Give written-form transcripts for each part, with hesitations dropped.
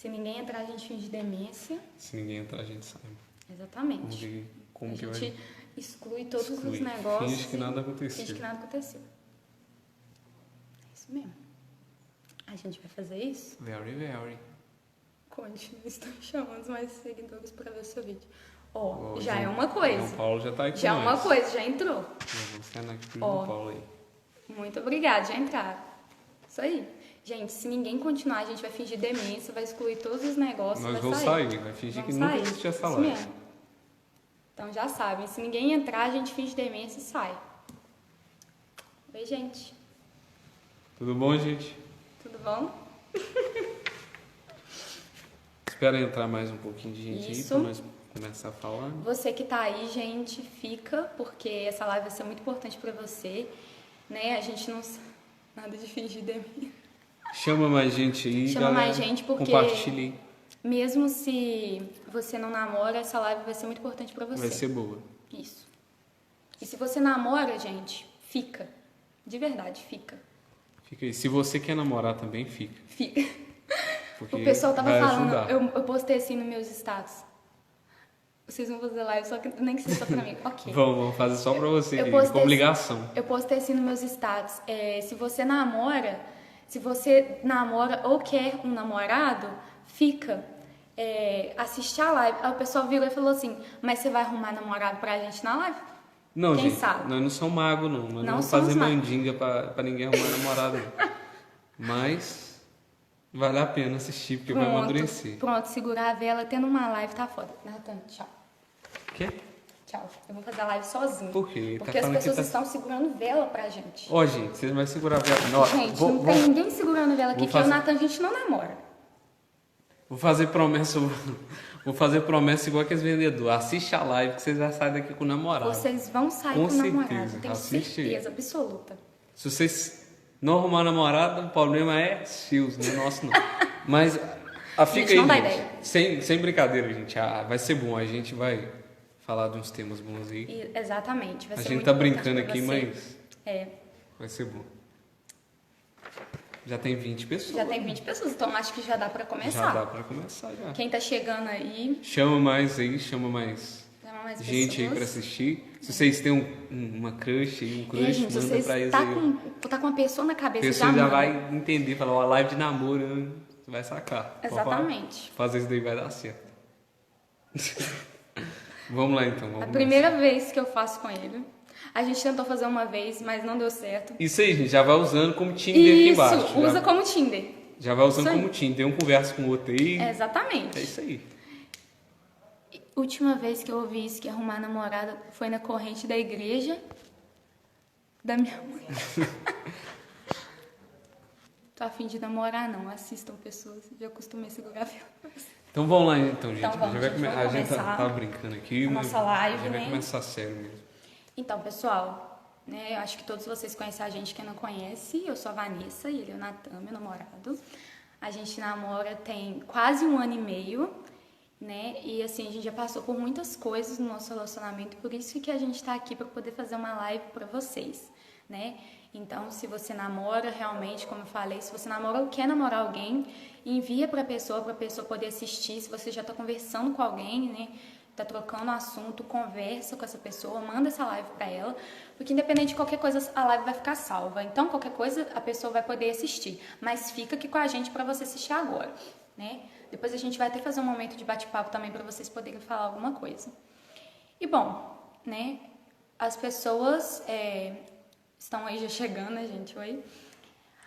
Se ninguém entrar, a gente finge demência. Se ninguém entrar, a gente sai. Exatamente. Vamos ver como a que gente vai... exclui todos Exclui. os negócios. Finge que nada aconteceu. Finge que nada aconteceu. É isso mesmo. A gente vai fazer isso? Very, very. Continue, estou chamando mais seguidores para ver seu vídeo. Ó, Já João- é uma coisa. João Paulo já tá aí com Já é uma nós. coisa, já entrou. Vamos cenar aqui pro Ó. João Paulo aí. Muito obrigada, já entraram. Isso aí. Gente, se ninguém continuar, a gente vai fingir demência, vai excluir todos os negócios. Nós vai vamos sair, vai fingir Vamos que nunca sair. existiu essa Isso live. mesmo. Então já sabem, se ninguém entrar, a gente finge demência e sai. Oi, gente. Tudo bom, gente? Tudo bom? Espera entrar mais um pouquinho de gente Isso. aí pra nós começar a falar. Você que tá aí, gente, fica, porque essa live vai ser muito importante pra você, né? A gente não... Nada de fingir demência. Chama mais gente aí, Chama galera. mais gente, porque- Compartilhe. Mesmo se você não namora, essa live vai ser muito importante pra você. Vai ser boa. Isso. E se você namora, gente, fica. De verdade, fica. Fica aí. Se você quer namorar também, fica. Fica. Porque O pessoal tava vai falando, ajudar. eu postei assim nos meus status. Vocês vão fazer live, só que nem que seja só pra mim. Ok. Vamos fazer só pra você, Eu aqui, postei- com obrigação. Eu postei assim nos meus status. Se você namora ou quer um namorado, fica. Assistir a live. Aí o pessoal virou e falou assim, mas você vai arrumar namorado pra gente na live? Não, Quem gente, sabe? nós não somos magos, não. Nós não Não vamos somos fazer magos. mandinga pra ninguém arrumar namorado, não. Mas vale a pena assistir, porque vai amadurecer. Pronto, segurar a vela tendo uma live tá foda. Nathan, tchau. Quê? Tchau. Eu vou fazer a live sozinho. Por quê? Porque Tá as falando que pessoas tá- estão segurando vela pra gente. Ó, gente, vocês vão segurar a vela. Não, Gente, não tem ninguém segurando vela aqui, vou que eu e o fazer- Nathan a gente não namora. Vou fazer promessa. Vou fazer promessa igual que os vendedores. Assiste a live que vocês já saem daqui com o namorado. Vocês vão sair Com com o namorado. certeza. Tenho Assiste aí. certeza absoluta. Se vocês não arrumar namorado, o problema é seus, não é nosso não. Mas fica Gente, aí, não dá gente. ideia. Sem brincadeira, gente. Vai ser bom. A gente vai falar de uns temas bons aí. Exatamente. Vai A ser gente muito tá importante brincando pra aqui, você. mas É. vai ser bom. Já tem 20 pessoas. Já tem 20 pessoas, então acho que já dá pra começar. Já dá pra começar já. Quem tá chegando aí, Chama mais aí, chama mais chama mais gente aí pessoas. pra assistir. Se vocês têm uma crush aí, um crush, Gente, manda vocês pra eles tá aí. tá com uma pessoa na A cabeça, pessoa já manda. vai entender, falar, uma live de namoro, você vai sacar. Exatamente. Fazer isso daí vai dar certo. Vamos lá então. Vamos A primeira vez que eu faço com ele. A gente tentou fazer uma vez, mas não deu certo. Isso aí, gente, já vai usando como Tinder aqui Isso, embaixo. usa já, como Tinder. já vai usando isso aí. como Tinder. Um conversa com o outro aí. Exatamente. É isso aí. Última vez que eu ouvi isso, que arrumar namorada, foi na corrente da igreja da minha mãe. Tô a fim de namorar, não. Assistam pessoas. Já acostumei a segurar a vela. Então vamos lá então, gente. Então vamos, Já vai gente, vamos a gente começar tá brincando aqui. a mas nossa live, já vai né? começar sério mesmo. Então, pessoal, né, eu acho que todos vocês conhecem a gente, quem não conhece. Eu sou a Vanessa e ele é o Nathan, meu namorado. A gente namora tem quase 1 ano e meio, né? E assim, a gente já passou por muitas coisas no nosso relacionamento, por isso que a gente tá aqui para poder fazer uma live para vocês, né? Então, se você namora realmente, como eu falei, se você namora ou quer namorar alguém, envia para a pessoa poder assistir. Se você já está conversando com alguém, né? Tá trocando assunto, conversa com essa pessoa, manda essa live para ela, porque independente de qualquer coisa, a live vai ficar salva. Então, qualquer coisa, a pessoa vai poder assistir. Mas fica aqui com a gente para você assistir agora, né? Depois a gente vai até fazer um momento de bate-papo também para vocês poderem falar alguma coisa. E bom, né? As pessoas estão aí já chegando, né, gente? Oi.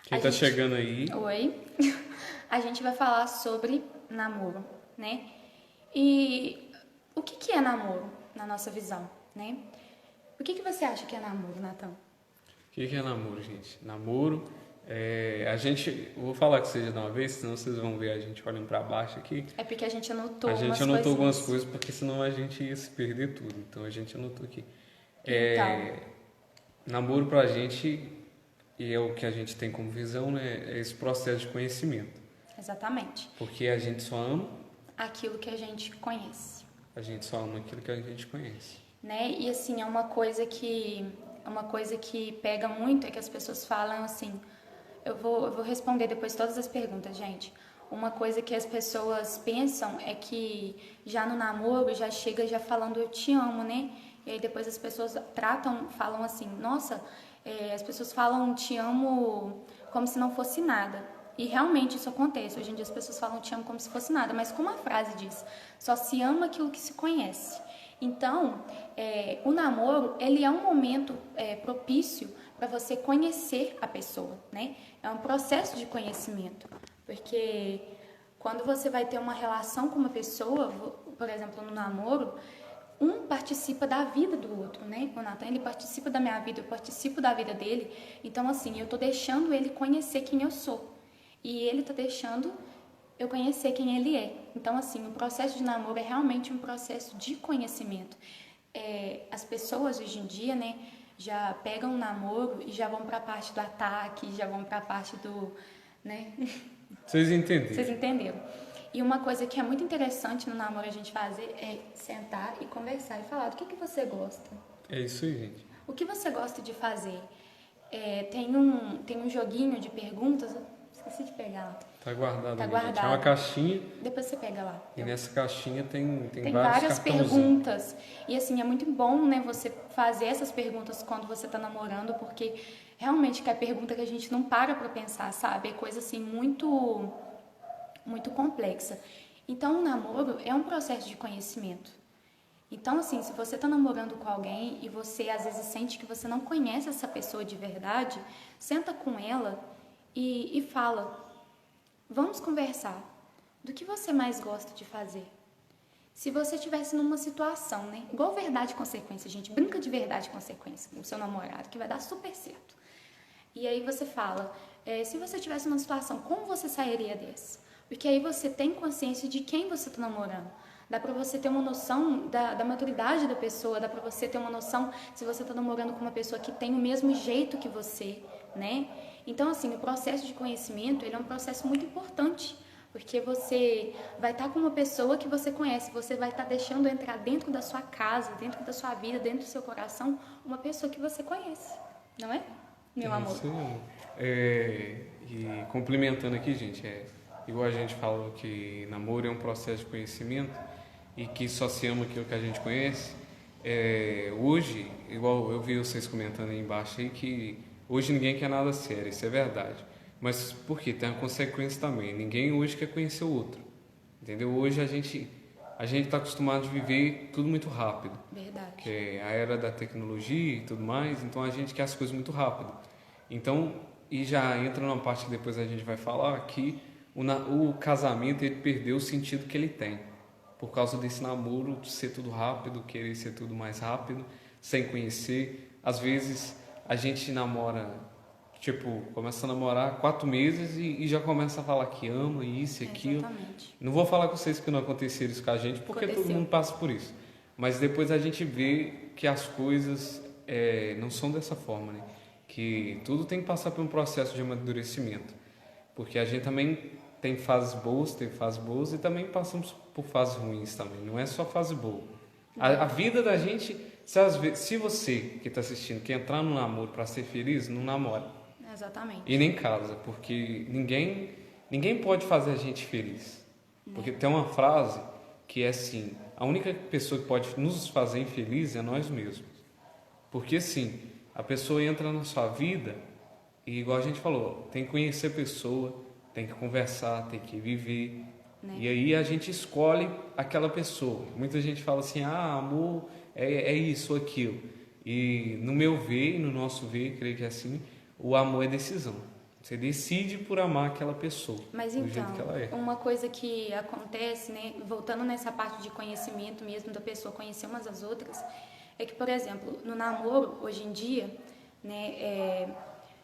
Quem tá chegando aí? Oi. A gente vai falar sobre namoro, né? E o que é namoro, na nossa visão, né? O que você acha que é namoro, Nathan? O que é namoro, gente? Namoro, eu vou falar que seja de uma vez, senão vocês vão ver a gente olhando pra baixo aqui. É porque a gente anotou A gente umas anotou coisinhas. algumas coisas, porque senão a gente ia se perder tudo. Então a gente anotou aqui. Então. Namoro pra gente, e é o que a gente tem como visão, né? É esse processo de conhecimento. Exatamente. Porque a gente só ama, Aquilo que a gente conhece, aquilo que a gente conhece. né? E assim, é uma coisa que pega muito, é que as pessoas falam assim, eu vou responder depois todas as perguntas, gente. uma coisa que as pessoas pensam é que já no namoro já chega já falando eu te amo, né? E aí depois as pessoas falam assim, nossa, as pessoas falam te amo como se não fosse nada. E realmente isso acontece. Hoje em dia as pessoas falam te amo como se fosse nada, mas como a frase diz, só se ama aquilo que se conhece. Então, o namoro, ele é um momento propício para você conhecer a pessoa, né? É um processo de conhecimento, porque quando você vai ter uma relação com uma pessoa, por exemplo, no namoro, um participa da vida do outro, né? O Nathan, ele participa da minha vida, eu participo da vida dele. Então, assim, eu tô deixando ele conhecer quem eu sou. E ele tá deixando eu conhecer quem ele é. Então, assim, o processo de namoro é realmente um processo de conhecimento. As pessoas hoje em dia, né, já pegam um namoro e já vão pra parte do ataque, já vão pra parte do, né? Vocês entenderam? Vocês entenderam. E uma coisa que é muito interessante no namoro a gente fazer é sentar e conversar e falar do que você gosta. É isso aí, gente. O que você gosta de fazer? Tem um joguinho de perguntas, esqueci de pegar lá. Tá guardado Tá ali, guardado. gente. É uma caixinha. Depois você pega lá. E nessa caixinha tem Tem vários várias perguntas. E assim, é muito bom, né, você fazer essas perguntas quando você tá namorando, porque realmente que é pergunta que a gente não para pensar, sabe? É coisa assim muito complexa. Então, o namoro é um processo de conhecimento. Então, assim, se você tá namorando com alguém e você às vezes sente que você não conhece essa pessoa de verdade, senta com ela e fala, vamos conversar. Do que você mais gosta de fazer? Se você estivesse numa situação, né? Igual verdade e consequência, gente. Brinca de verdade e consequência com o seu namorado, que vai dar super certo. E aí você fala, se você estivesse numa situação, como você sairia dessa? Porque aí você tem consciência de quem você está namorando. Dá pra você ter uma noção da maturidade da pessoa, dá pra você ter uma noção se você tá namorando com uma pessoa que tem o mesmo jeito que você, né? Então, assim, o processo de conhecimento, ele é um processo muito importante, porque você vai estar com uma pessoa que você conhece, você vai estar deixando entrar dentro da sua casa, dentro da sua vida, dentro do seu coração, uma pessoa que você conhece, não é, meu amor? Isso, e complementando aqui, gente, igual a gente falou que namoro é um processo de conhecimento e que só se ama aquilo que a gente conhece. Hoje, igual eu vi vocês comentando aí embaixo aí, que hoje ninguém quer nada sério, isso é verdade. Mas por quê? Tem uma consequência também. Ninguém hoje quer conhecer o outro, entendeu? Hoje a gente está acostumado a viver tudo muito rápido. Verdade. Que é a era da tecnologia e tudo mais, então a gente quer as coisas muito rápido. Então, e já entra numa parte que depois a gente vai falar, que o casamento ele perdeu o sentido que ele tem. Por causa desse namoro, de ser tudo rápido, querer ser tudo mais rápido, sem conhecer. Às vezes a gente namora, começa a namorar 4 meses e já começa a falar que ama, isso e aquilo. Exatamente. Não vou falar com vocês que não aconteceu isso com a gente, porque todo mundo passa por isso. Mas depois a gente vê que as coisas não são dessa forma, né? Que tudo tem que passar por um processo de amadurecimento. Porque a gente também tem fases boas e também passamos por fases ruins também. Não é só fase boa. A vida da gente, se você que está assistindo quer entrar no namoro para ser feliz, não namora. Exatamente. E nem casa, porque ninguém pode fazer a gente feliz. Porque tem uma frase que é assim, a única pessoa que pode nos fazer infeliz é nós mesmos. Porque assim, a pessoa entra na sua vida e, igual a gente falou, tem que conhecer a pessoa, tem que conversar, tem que viver. Né? E aí a gente escolhe aquela pessoa. Muita gente fala assim, amor é isso ou aquilo. E no meu ver, e no nosso ver, creio que é assim, o amor é decisão. Você decide por amar aquela pessoa. Mas do então, jeito que ela é. uma coisa que acontece, né, voltando nessa parte de conhecimento mesmo, da pessoa conhecer umas às outras, é que, por exemplo, no namoro, hoje em dia, né,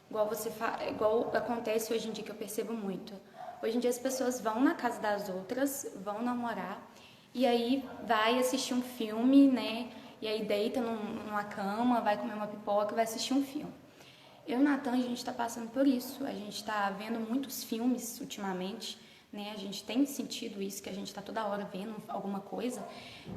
igual acontece hoje em dia, que eu percebo muito. Hoje em dia as pessoas vão na casa das outras, vão namorar, e aí vai assistir um filme, né, e aí deita numa cama, vai comer uma pipoca, vai assistir um filme. Eu e o Nathan, a gente está passando por isso, a gente está vendo muitos filmes ultimamente, né? A gente tem sentido isso, que a gente está toda hora vendo alguma coisa,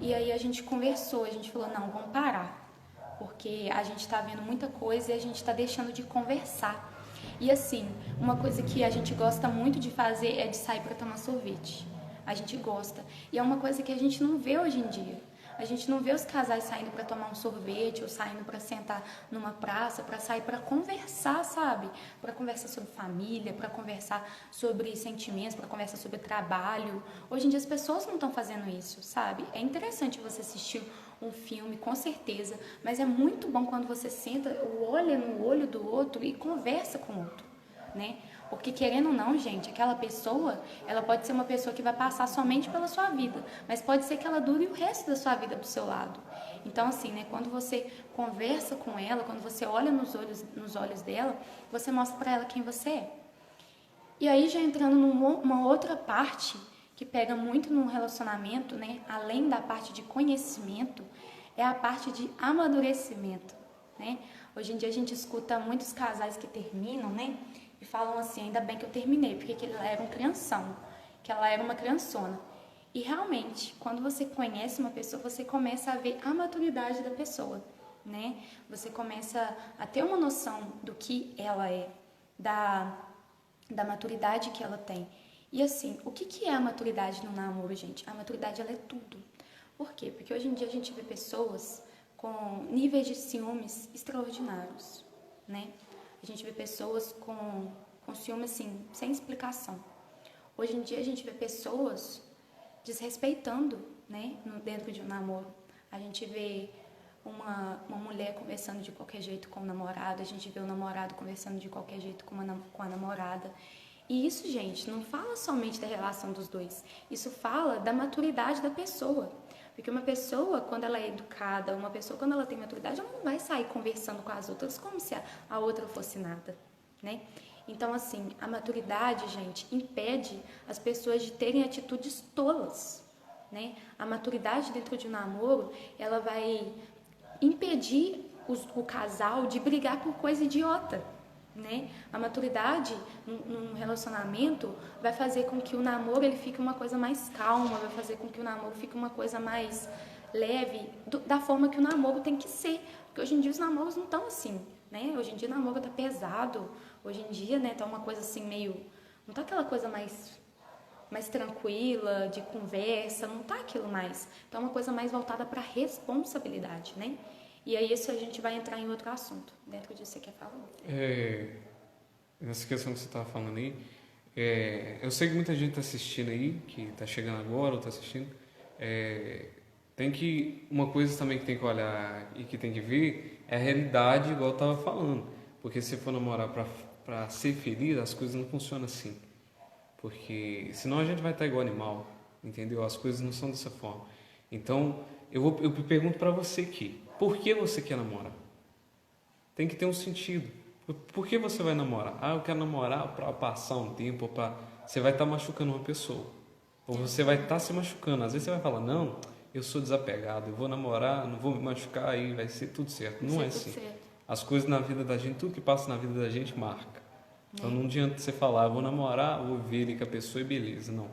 e aí a gente conversou, a gente falou, não, vamos parar, porque a gente está vendo muita coisa e a gente está deixando de conversar. E assim, uma coisa que a gente gosta muito de fazer é de sair para tomar sorvete. A gente gosta. E é uma coisa que a gente não vê hoje em dia. A gente não vê os casais saindo para tomar um sorvete ou saindo para sentar numa praça, para sair para conversar, sabe? Para conversar sobre família, para conversar sobre sentimentos, para conversar sobre trabalho. Hoje em dia as pessoas não estão fazendo isso, sabe? É interessante você assistir um filme, com certeza, mas é muito bom quando você senta, olha no olho do outro e conversa com o outro, né? Porque querendo ou não, gente, aquela pessoa, ela pode ser uma pessoa que vai passar somente pela sua vida, mas pode ser que ela dure o resto da sua vida do seu lado. Então, assim, né, quando você conversa com ela, quando você olha nos olhos dela, você mostra pra ela quem você é. E aí, já entrando numa outra parte que pega muito num relacionamento, né, além da parte de conhecimento, é a parte de amadurecimento, né? Hoje em dia a gente escuta muitos casais que terminam, né, e falam assim, ainda bem que eu terminei, porque ele era um crianção, que ela era uma criançona. E realmente, quando você conhece uma pessoa, você começa a ver a maturidade da pessoa, né? Você começa a ter uma noção do que ela é, da maturidade que ela tem. E assim, o que é a maturidade no namoro, gente? A maturidade, ela é tudo. Por quê? Porque hoje em dia a gente vê pessoas com níveis de ciúmes extraordinários, né? A gente vê pessoas com ciúme, assim, sem explicação. Hoje em dia a gente vê pessoas desrespeitando, né, dentro de um namoro. A gente vê uma mulher conversando de qualquer jeito com o namorado, a gente vê o namorado conversando de qualquer jeito com a namorada. E isso, gente, não fala somente da relação dos dois, isso fala da maturidade da pessoa. Porque uma pessoa, quando ela é educada, uma pessoa, quando ela tem maturidade, ela não vai sair conversando com as outras como se a outra fosse nada, né? Então, assim, a maturidade, gente, impede as pessoas de terem atitudes tolas, né? A maturidade dentro de um namoro, ela vai impedir o casal de brigar por coisa idiota, né? A maturidade num relacionamento vai fazer com que o namoro ele fique uma coisa mais calma, vai fazer com que o namoro fique uma coisa mais leve, da forma que o namoro tem que ser. Porque hoje em dia os namoros não estão assim, né? Hoje em dia o namoro tá pesado, hoje em dia, né, tá uma coisa assim meio... Não tá aquela coisa mais tranquila, de conversa, não tá aquilo mais. Tá uma coisa mais voltada para responsabilidade, né? E aí isso a gente vai entrar em outro assunto. Dentro disso você quer falar? Nessa questão que você estava falando aí, eu sei que muita gente está assistindo aí, que está chegando agora ou está assistindo. Uma coisa também que tem que olhar e que tem que ver é a realidade, igual eu estava falando. Porque se for namorar para ser feliz, as coisas não funcionam assim. Porque senão a gente vai estar igual animal, entendeu? As coisas não são dessa forma. Então, eu pergunto para você aqui, por que você quer namorar? Tem que ter um sentido. Por que você vai namorar? Eu quero namorar para passar um tempo, você vai estar machucando uma pessoa. Ou você vai estar se machucando. Às vezes você vai falar, não, eu sou desapegado, eu vou namorar, não vou me machucar, aí vai ser tudo certo. Não é assim. As coisas na vida da gente, tudo que passa na vida da gente marca. Então não adianta você falar, vou namorar, vou ver ele com a pessoa e beleza. Não.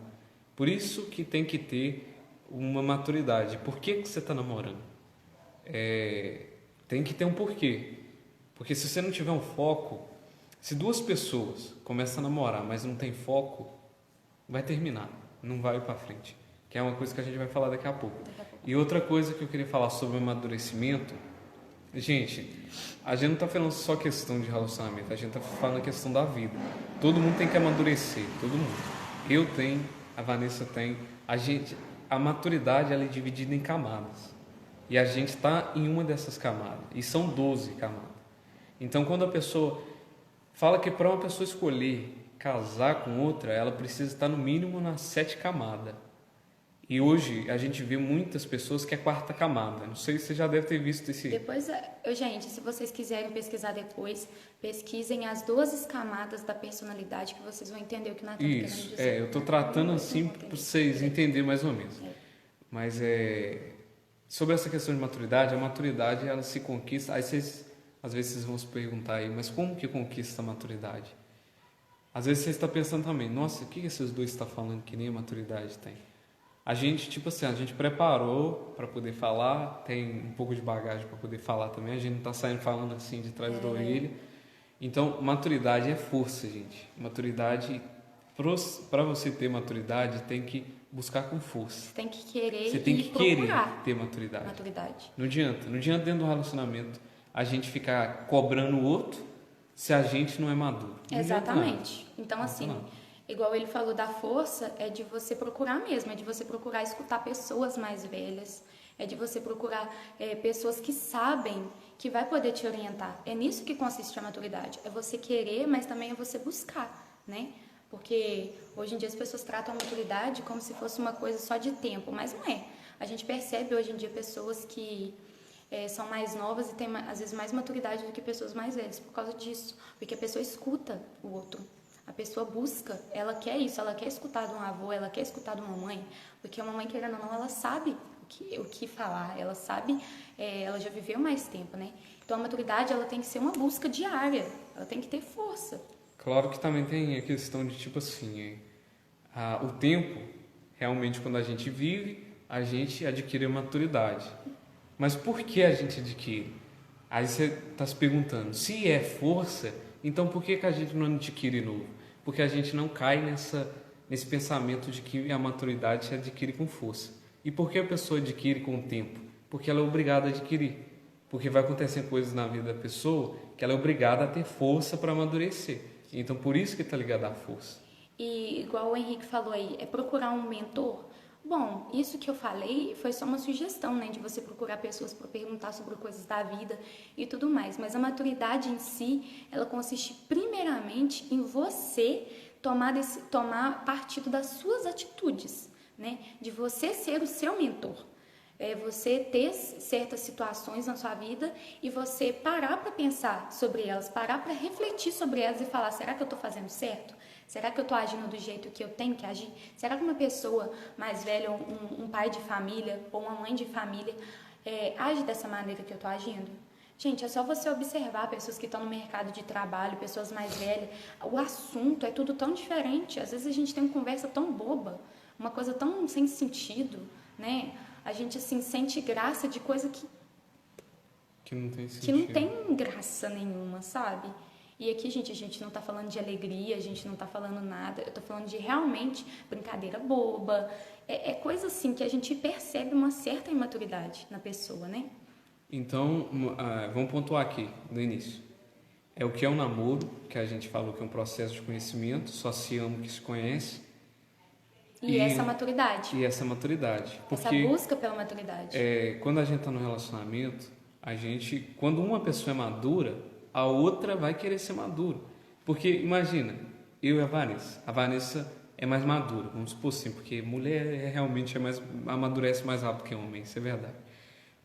Por isso que tem que ter uma maturidade. Por que você está namorando? Tem que ter um porquê. Porque se você não tiver um foco, se duas pessoas começam a namorar, mas não tem foco, vai terminar, não vai para frente. Que é uma coisa que a gente vai falar daqui a pouco. E outra coisa que eu queria falar sobre o amadurecimento, gente, a gente não está falando só questão de relacionamento, a gente está falando a questão da vida. Todo mundo tem que amadurecer, todo mundo. Eu tenho, a Vanessa tem, a maturidade ela é dividida em camadas. E a gente está em uma dessas camadas, e são 12 camadas. Então, quando a pessoa fala que para uma pessoa escolher casar com outra, ela precisa estar no mínimo na 7 camada. E hoje a gente vê muitas pessoas que é a 4ª camada. Não sei se você já deve ter visto esse... Depois, gente, se vocês quiserem pesquisar depois, pesquisem as 12 camadas da personalidade que vocês vão entender o que nós estamos querendo dizer. Eu estou tratando assim para vocês entenderem mais ou menos. Mas sobre essa questão de maturidade, a maturidade ela se conquista... Aí às vezes vocês vão se perguntar aí, mas como que conquista a maturidade? Às vezes você está pensando também, nossa, o que esses dois estão falando que nem a maturidade tem? A gente, a gente preparou para poder falar, tem um pouco de bagagem para poder falar também, a gente não está saindo falando assim de trás da orelha. Então, maturidade é força, gente. Maturidade, para você ter maturidade, tem que buscar com força. Você tem que querer Você tem e que querer procurar ter maturidade. maturidade. Não adianta dentro do relacionamento a gente ficar cobrando o outro se a gente não é maduro. Não Exatamente. Então, Não assim, adianta igual ele falou da força, é de você procurar mesmo, é de você procurar escutar pessoas mais velhas, é de você procurar pessoas que sabem que vai poder te orientar. É nisso que consiste a maturidade. É você querer, mas também é você buscar, né? Porque hoje em dia as pessoas tratam a maturidade como se fosse uma coisa só de tempo, mas não é. A gente percebe hoje em dia pessoas que são mais novas e têm às vezes mais maturidade do que pessoas mais velhas por causa disso, porque a pessoa escuta o outro. A pessoa busca, ela quer isso, ela quer escutar de um avô, ela quer escutar de uma mãe, porque uma mãe, querendo ou não, ela sabe o que falar, ela sabe, ela já viveu mais tempo, né? Então a maturidade, ela tem que ser uma busca diária, ela tem que ter força. Claro que também tem a questão de tipo assim, o tempo, realmente quando a gente vive, a gente adquire maturidade. Mas por que a gente adquire? Aí você está se perguntando, se é força, então por que a gente não adquire novo? Porque a gente não cai nesse pensamento de que a maturidade se adquire com força. E por que a pessoa adquire com o tempo? Porque ela é obrigada a adquirir. Porque vai acontecer coisas na vida da pessoa que ela é obrigada a ter força para amadurecer. Então por isso que está ligada à força. E igual o Henrique falou aí, é procurar um mentor. Bom, isso que eu falei foi só uma sugestão, né, de você procurar pessoas para perguntar sobre coisas da vida e tudo mais. Mas a maturidade em si, ela consiste primeiramente em você tomar partido das suas atitudes, né, de você ser o seu mentor. É você ter certas situações na sua vida e você parar para pensar sobre elas, parar para refletir sobre elas e falar, será que eu estou fazendo certo? Será que eu estou agindo do jeito que eu tenho que agir? Será que uma pessoa mais velha, um pai de família ou uma mãe de família age dessa maneira que eu estou agindo? Gente, é só você observar pessoas que estão no mercado de trabalho, pessoas mais velhas. O assunto é tudo tão diferente. Às vezes a gente tem uma conversa tão boba, uma coisa tão sem sentido, né? A gente, assim, sente graça de coisa Que não tem sentido. que não tem graça nenhuma, sabe? E aqui, gente, a gente não tá falando de alegria, a gente não tá falando nada. Eu tô falando de realmente brincadeira boba. É coisa, assim, que a gente percebe uma certa imaturidade na pessoa, né? Então, vamos pontuar aqui, no início. É o que é um namoro, que a gente falou que é um processo de conhecimento, só se ama o que se conhece. E essa maturidade. E essa maturidade. Porque, essa busca pela maturidade. Quando a gente está no relacionamento, quando uma pessoa é madura, a outra vai querer ser madura. Porque, imagina, eu e a Vanessa. A Vanessa é mais madura, vamos supor assim, porque mulher realmente amadurece mais rápido que homem, isso é verdade.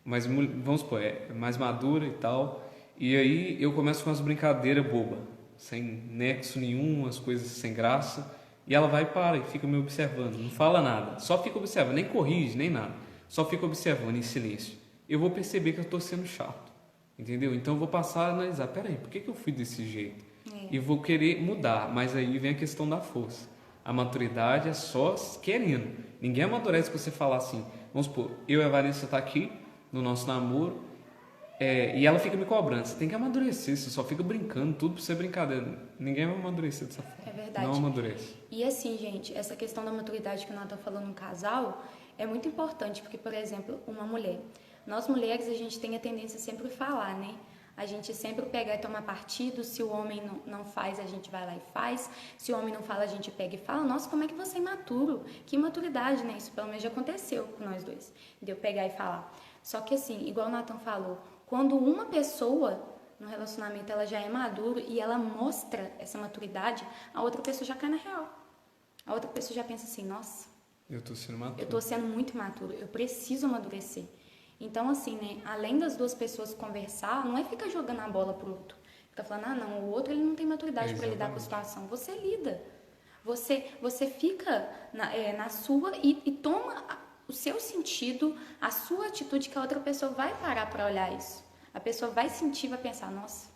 Mas, vamos supor, é mais madura e tal. E aí eu começo com umas brincadeiras bobas, sem nexo nenhum, as coisas sem graça. E ela vai e para e fica me observando, não fala nada, só fica observando, nem corrige, nem nada, só fica observando em silêncio. Eu vou perceber que eu estou sendo chato, entendeu? Então eu vou passar a analisar, peraí, por que eu fui desse jeito? E vou querer mudar, mas aí vem a questão da força. A maturidade é só querendo. Ninguém amadurece com você falar assim, vamos supor, eu e a Vanessa tá aqui no nosso namoro, e ela fica me cobrando, você tem que amadurecer, você só fica brincando, tudo pra ser brincadeira. Ninguém vai amadurecer dessa forma. É verdade. Não amadurece. E assim, gente, essa questão da maturidade que nós estamos falando no casal é muito importante, porque, por exemplo, uma mulher. Nós mulheres, a gente tem a tendência sempre a falar, né? A gente sempre pega e toma partido, se o homem não faz, a gente vai lá e faz. Se o homem não fala, a gente pega e fala, nossa, como é que você é imaturo? Que imaturidade, né? Isso pelo menos já aconteceu com nós dois, de eu pegar e falar. Só que assim, igual o Nathan falou, quando uma pessoa no relacionamento ela já é madura e ela mostra essa maturidade, a outra pessoa já cai na real. A outra pessoa já pensa assim, nossa, eu tô sendo maduro. Eu tô sendo muito imaturo, eu preciso amadurecer. Então, assim, né, além das duas pessoas conversar, não é ficar jogando a bola pro outro. Fica falando, não, o outro ele não tem maturidade para lidar com a situação. Você lida. Você fica na sua e toma o seu sentido, a sua atitude, que a outra pessoa vai parar para olhar isso. A pessoa vai sentir, vai pensar, nossa,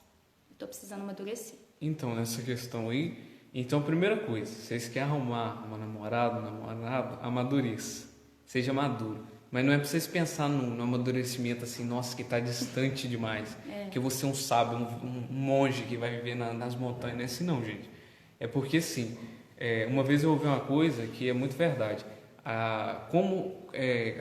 eu tô precisando amadurecer. Então, nessa questão aí, primeira coisa, vocês querem arrumar uma namorada, um namorado, amadureça, seja maduro. Mas não é para vocês pensar no amadurecimento assim, nossa, que está distante demais. Que eu vou ser um sábio, um monge que vai viver nas montanhas. Não é assim não, gente. É porque, assim, uma vez eu ouvi uma coisa que é muito verdade.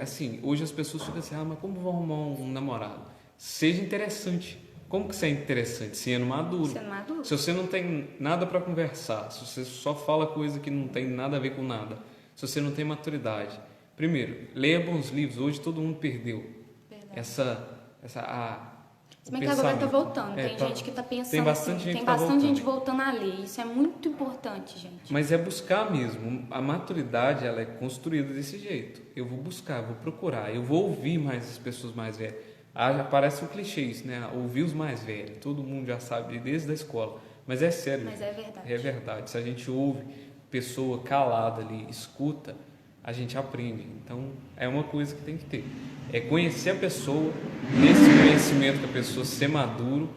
Assim, hoje as pessoas ficam assim, mas como vou arrumar um namorado? Seja interessante. Como que você é interessante? Sendo maduro. Sendo maduro. Se você não tem nada para conversar, se você só fala coisa que não tem nada a ver com nada, se você não tem maturidade. Primeiro, leia bons livros. Hoje todo mundo perdeu Verdade. o Se bem que agora tá pensamento. voltando, tem gente que tá pensando tem bastante assim, gente tem que tá bastante gente voltando. voltando a ler, isso é muito importante, gente. Mas é buscar mesmo. A maturidade, ela é construída desse jeito. Eu vou buscar, vou procurar, eu vou ouvir mais as pessoas mais velhas. Já parece um clichê isso, né? Ouvir os mais velhos. Todo mundo já sabe desde a escola. Mas é sério. Mas é verdade. É verdade. Se a gente ouve pessoa calada ali, escuta, a gente aprende. Então, é uma coisa que tem que ter. É conhecer a pessoa, nesse conhecimento que a pessoa ser maduro,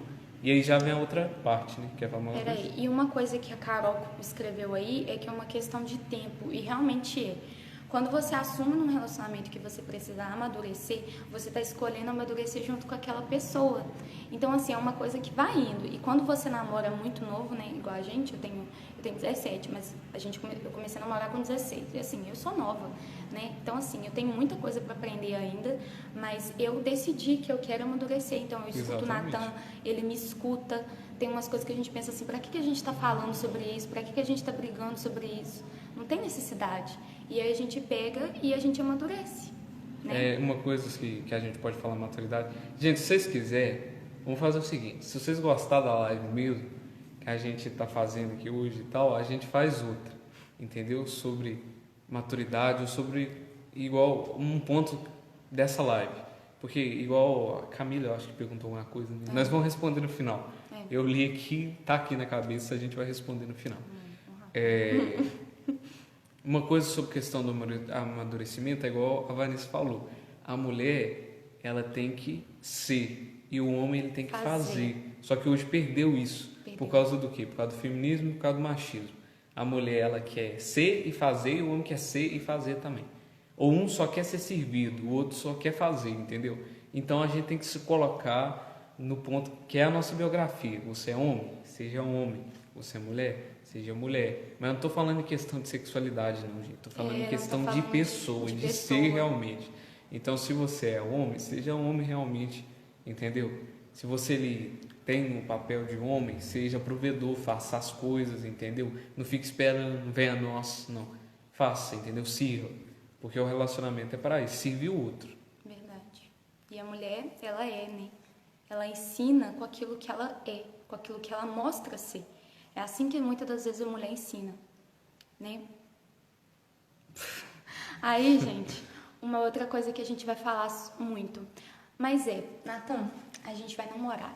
e aí já vem a outra parte, né? Que é a famosa. Peraí, e uma coisa que a Carol escreveu aí é que é uma questão de tempo, e realmente é. Quando você assume num relacionamento que você precisa amadurecer, você está escolhendo amadurecer junto com aquela pessoa. Então, assim, é uma coisa que vai indo. E quando você namora muito novo, né? Igual a gente, eu tenho 17, mas eu comecei a namorar com 16. E assim, eu sou nova, né? Então, assim, eu tenho muita coisa para aprender ainda, mas eu decidi que eu quero amadurecer. Então, eu escuto o Natan, ele me escuta. Tem umas coisas que a gente pensa assim, para que a gente está falando sobre isso? Para que a gente está brigando sobre isso? Não tem necessidade. E aí a gente pega e a gente amadurece. Né? É uma coisa que a gente pode falar maturidade. Gente, se vocês quiserem, vamos fazer o seguinte. Se vocês gostarem da live mesmo, que a gente está fazendo aqui hoje e tal, a gente faz outra. Entendeu? Sobre maturidade ou sobre igual um ponto dessa live. Porque igual a Camila, eu acho que perguntou alguma coisa. Né? Nós vamos responder no final. Eu li aqui, tá aqui na cabeça, a gente vai responder no final. Uma coisa sobre a questão do amadurecimento é igual a Vanessa falou. A mulher, ela tem que ser e o homem ele tem que fazer. Só que hoje perdeu isso. Por causa do quê? Por causa do feminismo e por causa do machismo. A mulher, ela quer ser e fazer e o homem quer ser e fazer também. Ou um só quer ser servido, o outro só quer fazer, entendeu? Então a gente tem que se colocar no ponto que é a nossa biografia. Você é homem? Seja homem. Você é mulher? Seja mulher. Mas eu não estou falando em questão de sexualidade, não, gente. Estou falando em questão de pessoa, de ser realmente. Então, se você é homem, seja homem realmente, entendeu? Se você tem um papel de homem, seja provedor, faça as coisas, entendeu? Não fique esperando, venha nós, não. Faça, entendeu? Sirva. Porque o relacionamento é para isso, servir o outro. Verdade. E a mulher, ela é, né? Ela ensina com aquilo que ela é, com aquilo que ela mostra ser. É assim que muitas das vezes a mulher ensina, né? Aí, gente, uma outra coisa que a gente vai falar muito. Mas Natan, a gente vai namorar.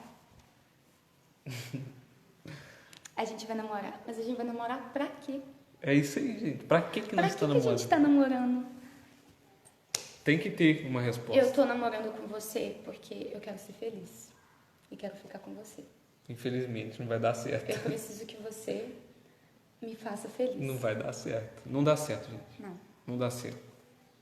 A gente vai namorar. Mas a gente vai namorar pra quê? É isso aí, gente. Pra que nós estamos namorando? Pra que a gente tá namorando? Tem que ter uma resposta. Eu tô namorando com você porque eu quero ser feliz. E quero ficar com você. Infelizmente, não vai dar certo. Eu preciso que você me faça feliz. Não vai dar certo. Não dá certo, gente. Não. Não dá certo.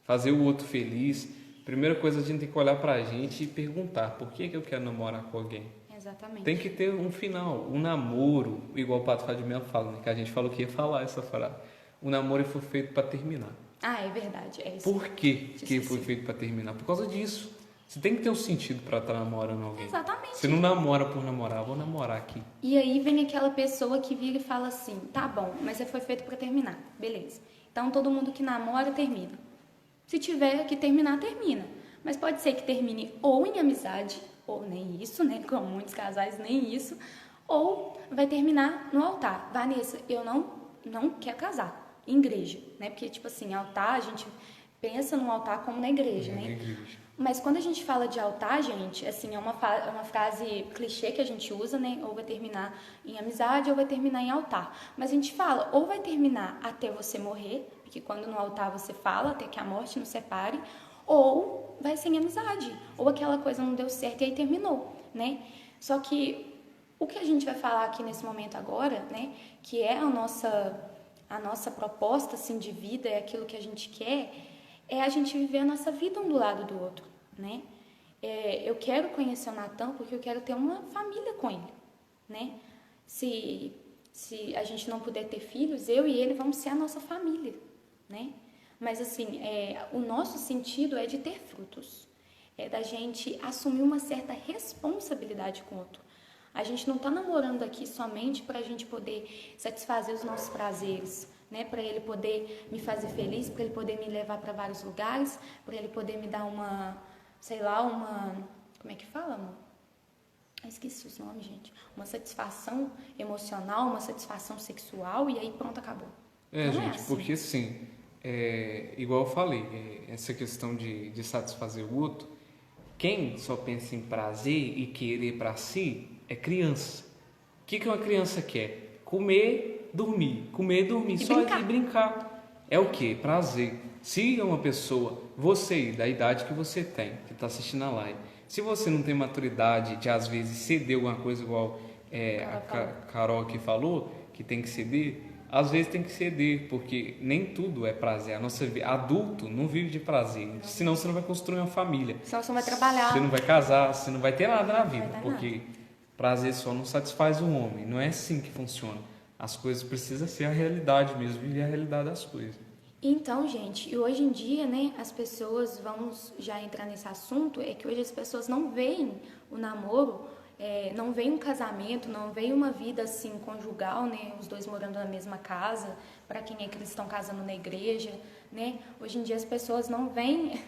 Fazer o outro feliz. Primeira coisa, a gente tem que olhar pra gente e perguntar por que eu quero namorar com alguém. Exatamente. Tem que ter um final. Um namoro, igual o Pato Fábio de Mello fala, né? Que a gente falou que ia falar essa frase. O namoro foi feito para terminar. Ah, é verdade. É isso. Por que foi feito para terminar? Por causa disso. Você tem que ter um sentido para estar namorando alguém. Exatamente. Você não namora por namorar, vou namorar aqui. E aí vem aquela pessoa que vira e fala assim, tá bom, mas você foi feito para terminar, beleza. Então todo mundo que namora, termina. Se tiver que terminar, termina. Mas pode ser que termine ou em amizade, ou nem isso, né, como muitos casais, nem isso, ou vai terminar no altar. Vanessa, eu não quero casar em igreja, né, porque tipo assim, altar, a gente pensa no altar como na igreja, né? Na igreja. Mas quando a gente fala de altar, gente, assim, é uma frase clichê que a gente usa, né? Ou vai terminar em amizade ou vai terminar em altar. Mas a gente fala, ou vai terminar até você morrer, porque quando no altar você fala, até que a morte nos separe, ou vai ser em amizade, ou aquela coisa não deu certo e aí terminou, né? Só que o que a gente vai falar aqui nesse momento agora, né? Que é a nossa proposta, assim, de vida, é aquilo que a gente quer, é a gente viver a nossa vida um do lado do outro, né? Eu quero conhecer o Natan porque eu quero ter uma família com ele, né? Se a gente não puder ter filhos, eu e ele vamos ser a nossa família, né? Mas assim, o nosso sentido é de ter frutos, é da gente assumir uma certa responsabilidade com o outro. A gente não está namorando aqui somente para a gente poder satisfazer os nossos prazeres, né? Para ele poder me fazer feliz, para ele poder me levar para vários lugares, para ele poder me dar uma, sei lá, como é que fala, amor? Eu esqueci os nomes, gente. Uma satisfação emocional, uma satisfação sexual e aí pronto, acabou. Não Gente, é assim. porque assim, igual eu falei, essa questão de satisfazer o outro, quem só pensa em prazer e querer para si é criança. O que uma criança quer? Comer, dormir, E só brincar. e brincar. É o que? Prazer. Se é uma pessoa, você, da idade que você tem, que está assistindo a live, se você não tem maturidade de às vezes ceder alguma coisa igual Carol aqui falou, que tem que ceder, às vezes tem que ceder, porque nem tudo é prazer. A nossa vida, adulto não vive de prazer, senão você não vai construir uma família. Senão você não vai trabalhar. Você não vai casar, você não vai ter nada na vida, Não vai dar porque prazer só não satisfaz o homem. Não é assim que funciona. As coisas precisam ser a realidade mesmo, viver a realidade das coisas. Então, gente, e hoje em dia, né, as pessoas, vamos já entrar nesse assunto, é que hoje as pessoas não veem o namoro, não veem um casamento, não veem uma vida assim conjugal, né, os dois morando na mesma casa, para quem é cristão casando na igreja, né, hoje em dia as pessoas não veem...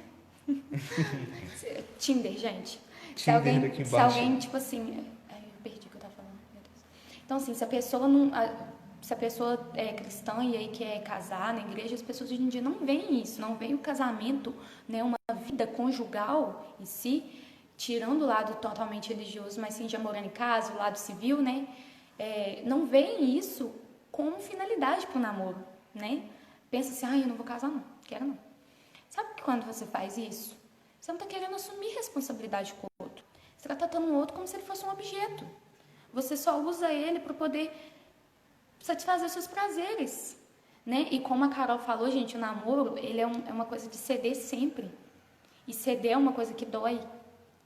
Tinder, gente. Se alguém, tipo assim... eu perdi o que eu tava falando, meu Deus. Então, assim, se a pessoa não... Se a pessoa é cristã e aí quer casar na igreja, as pessoas hoje em dia não veem isso, não veem o casamento, né, uma vida conjugal em si, tirando o lado totalmente religioso, mas sim de amor em casa, o lado civil, né, não veem isso como finalidade para o namoro, né? Pensa assim, eu não vou casar não, quero não. Sabe que quando você faz isso, você não está querendo assumir responsabilidade com o outro, você está tratando o outro como se ele fosse um objeto. Você só usa ele para poder satisfazer seus prazeres, né? E como a Carol falou, gente, o namoro, ele é uma coisa de ceder sempre. E ceder é uma coisa que dói,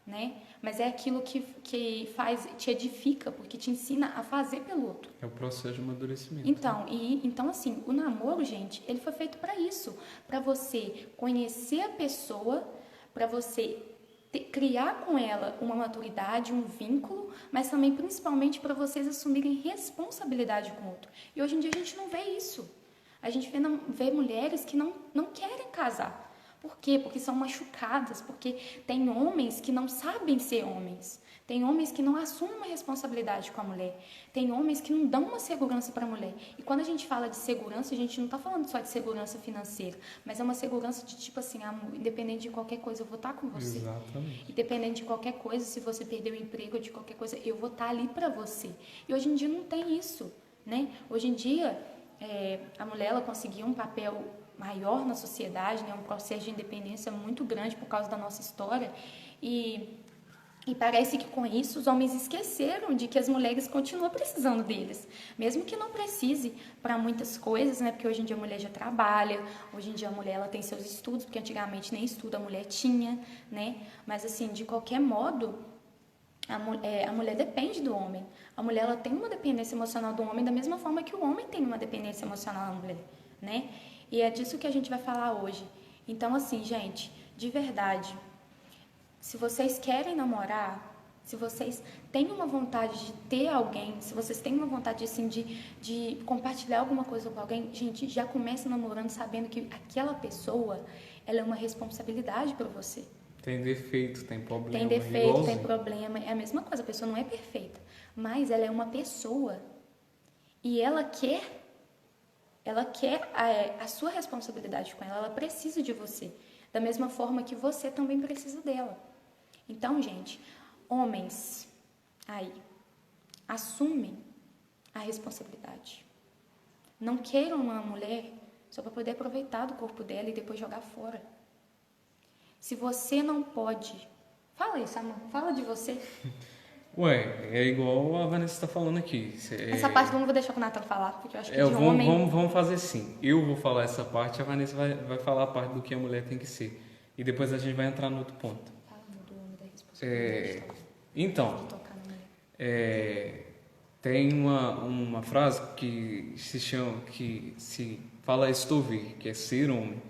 né? Mas é aquilo que faz, te edifica, porque te ensina a fazer pelo outro. É o processo de amadurecimento. Então assim, o namoro, gente, ele foi feito para isso, para você conhecer a pessoa, para você criar com ela uma maturidade, um vínculo, mas também principalmente para vocês assumirem responsabilidade com o outro. E hoje em dia a gente não vê isso. A gente vê mulheres que não querem casar. Por quê? Porque são machucadas, porque tem homens que não sabem ser homens. Tem homens que não assumem uma responsabilidade com a mulher. Tem homens que não dão uma segurança para a mulher. E quando a gente fala de segurança, a gente não está falando só de segurança financeira, mas é uma segurança de tipo assim, amor, independente de qualquer coisa, eu vou estar com você. Exatamente. Independente de qualquer coisa, se você perder o emprego ou de qualquer coisa, eu vou estar ali para você. E hoje em dia não tem isso, né? Hoje em dia, a mulher ela conseguiu um papel maior na sociedade, né? Um processo de independência muito grande por causa da nossa história. E parece que com isso os homens esqueceram de que as mulheres continuam precisando deles. Mesmo que não precise para muitas coisas, né? Porque hoje em dia a mulher já trabalha, hoje em dia a mulher ela tem seus estudos, porque antigamente nem estudo a mulher tinha, né? Mas assim, de qualquer modo, a mulher depende do homem. A mulher ela tem uma dependência emocional do homem da mesma forma que o homem tem uma dependência emocional da mulher, né? E é disso que a gente vai falar hoje. Então assim, gente, de verdade, se vocês querem namorar, se vocês têm uma vontade de ter alguém, se vocês têm uma vontade assim, de compartilhar alguma coisa com alguém, gente, já comece namorando sabendo que aquela pessoa, ela é uma responsabilidade para você. Tem defeito, tem problema. Tem defeito, tem problema, é a mesma coisa, a pessoa não é perfeita, mas ela é uma pessoa e ela quer a sua responsabilidade com ela precisa de você, da mesma forma que você também precisa dela. Então, gente, homens, assumem a responsabilidade. Não queiram uma mulher só para poder aproveitar do corpo dela e depois jogar fora. Se você não pode... Fala isso, amor. Fala de você. Ué, é igual a Vanessa está falando aqui. Essa parte eu não vou deixar o Nathan falar, porque eu acho que de vamos, homem... vamos fazer assim. Eu vou falar essa parte, a Vanessa vai falar a parte do que a mulher tem que ser. E depois a gente vai entrar no outro ponto. Fala do homem da responsabilidade. Então, De tocar na mulher. tem uma frase que se chama, que se fala estovir, que é ser homem.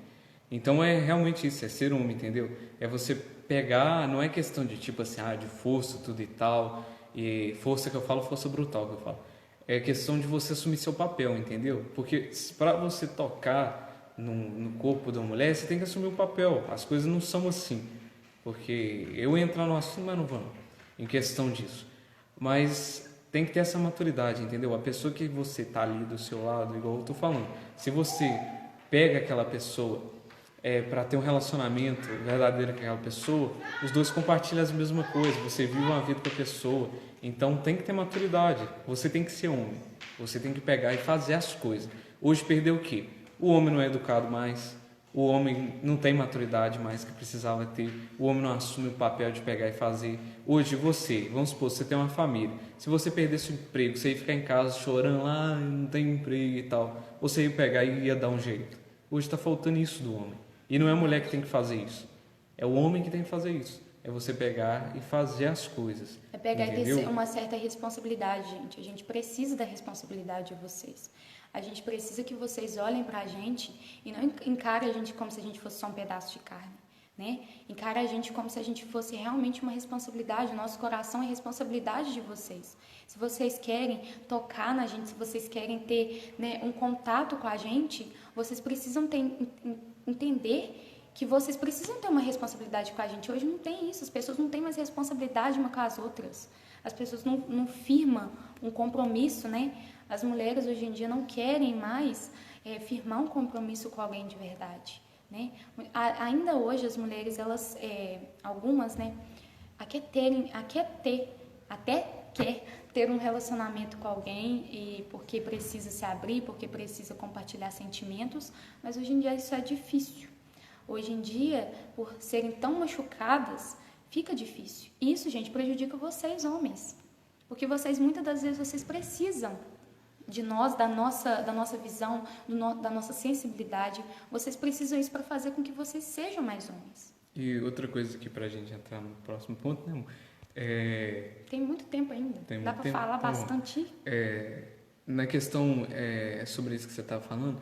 Então é realmente isso, é ser homem, entendeu? É você pegar, não é questão de tipo assim, de força, tudo e tal, e força que eu falo, força brutal que eu falo. É questão de você assumir seu papel, entendeu? Porque para você tocar no corpo da mulher, você tem que assumir o papel. As coisas não são assim. Porque eu ia entrar no assunto, mas não vamos, em questão disso. Mas tem que ter essa maturidade, entendeu? A pessoa que você tá ali do seu lado, igual eu tô falando, se você pega aquela pessoa para ter um relacionamento verdadeiro com aquela pessoa, os dois compartilham a mesma coisa, você vive uma vida com a pessoa, então tem que ter maturidade, você tem que ser homem, você tem que pegar e fazer as coisas. Hoje perdeu o quê? O homem não é educado mais, o homem não tem maturidade mais que precisava ter, o homem não assume o papel de pegar e fazer. Hoje você, vamos supor, você tem uma família, se você perdesse o emprego, você ia ficar em casa chorando lá, não tem emprego e tal, você ia pegar e ia dar um jeito. Hoje está faltando isso do homem. E não é a mulher que tem que fazer isso. É o homem que tem que fazer isso. É você pegar e fazer as coisas. É pegar entendeu? e ter uma certa responsabilidade, gente. A gente precisa da responsabilidade de vocês. A gente precisa que vocês olhem pra gente e não encarem a gente como se a gente fosse só um pedaço de carne, né? Encara a gente como se a gente fosse realmente uma responsabilidade. O nosso coração é responsabilidade de vocês. Se vocês querem tocar na gente, se vocês querem ter, né, um contato com a gente, vocês precisam entender que vocês precisam ter uma responsabilidade com a gente. Hoje não tem isso, as pessoas não têm mais responsabilidade uma com as outras. As pessoas não firmam um compromisso, né? As mulheres hoje em dia não querem mais firmar um compromisso com alguém de verdade, né? Ainda hoje as mulheres, elas, algumas, né, até quer ter um relacionamento com alguém e porque precisa se abrir, porque precisa compartilhar sentimentos, mas hoje em dia isso é difícil. Hoje em dia, por serem tão machucadas, fica difícil. Isso, gente, prejudica vocês, homens. Porque vocês, muitas das vezes, vocês precisam de nós, da nossa visão, da nossa sensibilidade. Vocês precisam isso para fazer com que vocês sejam mais homens. E outra coisa aqui pra gente entrar no próximo ponto, né, amor? Tem muito tempo ainda. Dá para falar bastante. Na questão sobre isso que você estava falando,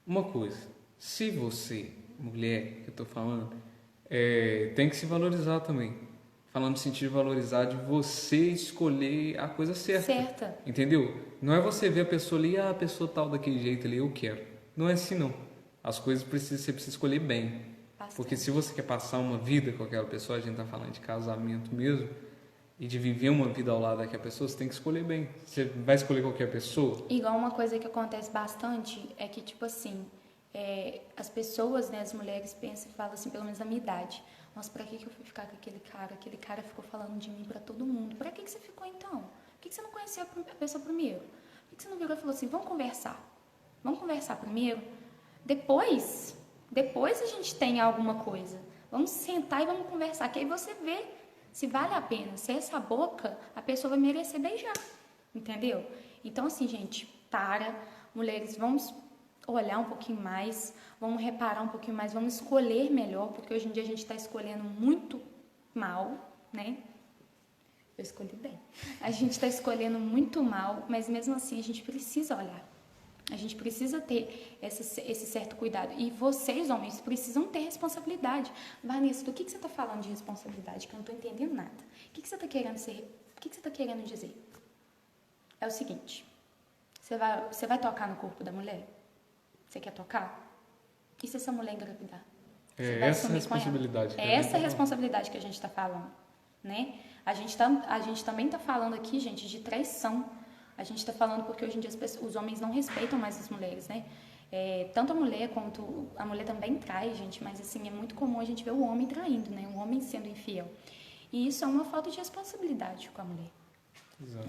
uma coisa, se você, mulher, que eu estou falando, tem que se valorizar também. Falando no sentido de valorizar, de você escolher a coisa certa. Entendeu? Não é você ver a pessoa ali, a pessoa tal daquele jeito ali, eu quero. Não é assim, não. As coisas você precisa escolher bem. Bastante. Porque se você quer passar uma vida com aquela pessoa, a gente está falando de casamento mesmo, e de viver uma vida ao lado daquela pessoa, você tem que escolher bem. Você vai escolher qualquer pessoa? Igual uma coisa que acontece bastante é que, tipo assim, as pessoas, né, as mulheres pensam e falam assim, pelo menos na minha idade, nossa, pra que eu fui ficar com aquele cara? Aquele cara ficou falando de mim pra todo mundo. Pra que você ficou então? Por que você não conhecia a pessoa primeiro? Por que você não virou e falou assim, vamos conversar? Vamos conversar primeiro? Depois a gente tem alguma coisa. Vamos sentar e vamos conversar, que aí você vê se vale a pena. Se essa boca, a pessoa vai merecer beijar, entendeu? Então, assim, gente, mulheres, vamos olhar um pouquinho mais, vamos reparar um pouquinho mais, vamos escolher melhor, porque hoje em dia a gente está escolhendo muito mal, né? Eu escolhi bem. A gente está escolhendo muito mal, mas mesmo assim a gente precisa olhar. A gente precisa ter esse certo cuidado. E vocês, homens, precisam ter responsabilidade. Vanessa, do que você está falando de responsabilidade? Que eu não estou entendendo nada. O que você está querendo dizer? É o seguinte. Você vai tocar no corpo da mulher? Você quer tocar? E se essa mulher engravidar? É essa responsabilidade. É essa responsabilidade que a gente está falando, né? A gente também está falando aqui, gente, de traição. A gente está falando porque hoje em dia os homens não respeitam mais as mulheres, né? Tanto a mulher quanto a mulher também trai, gente, mas assim, é muito comum a gente ver o homem traindo, né? O homem sendo infiel. E isso é uma falta de responsabilidade com a mulher.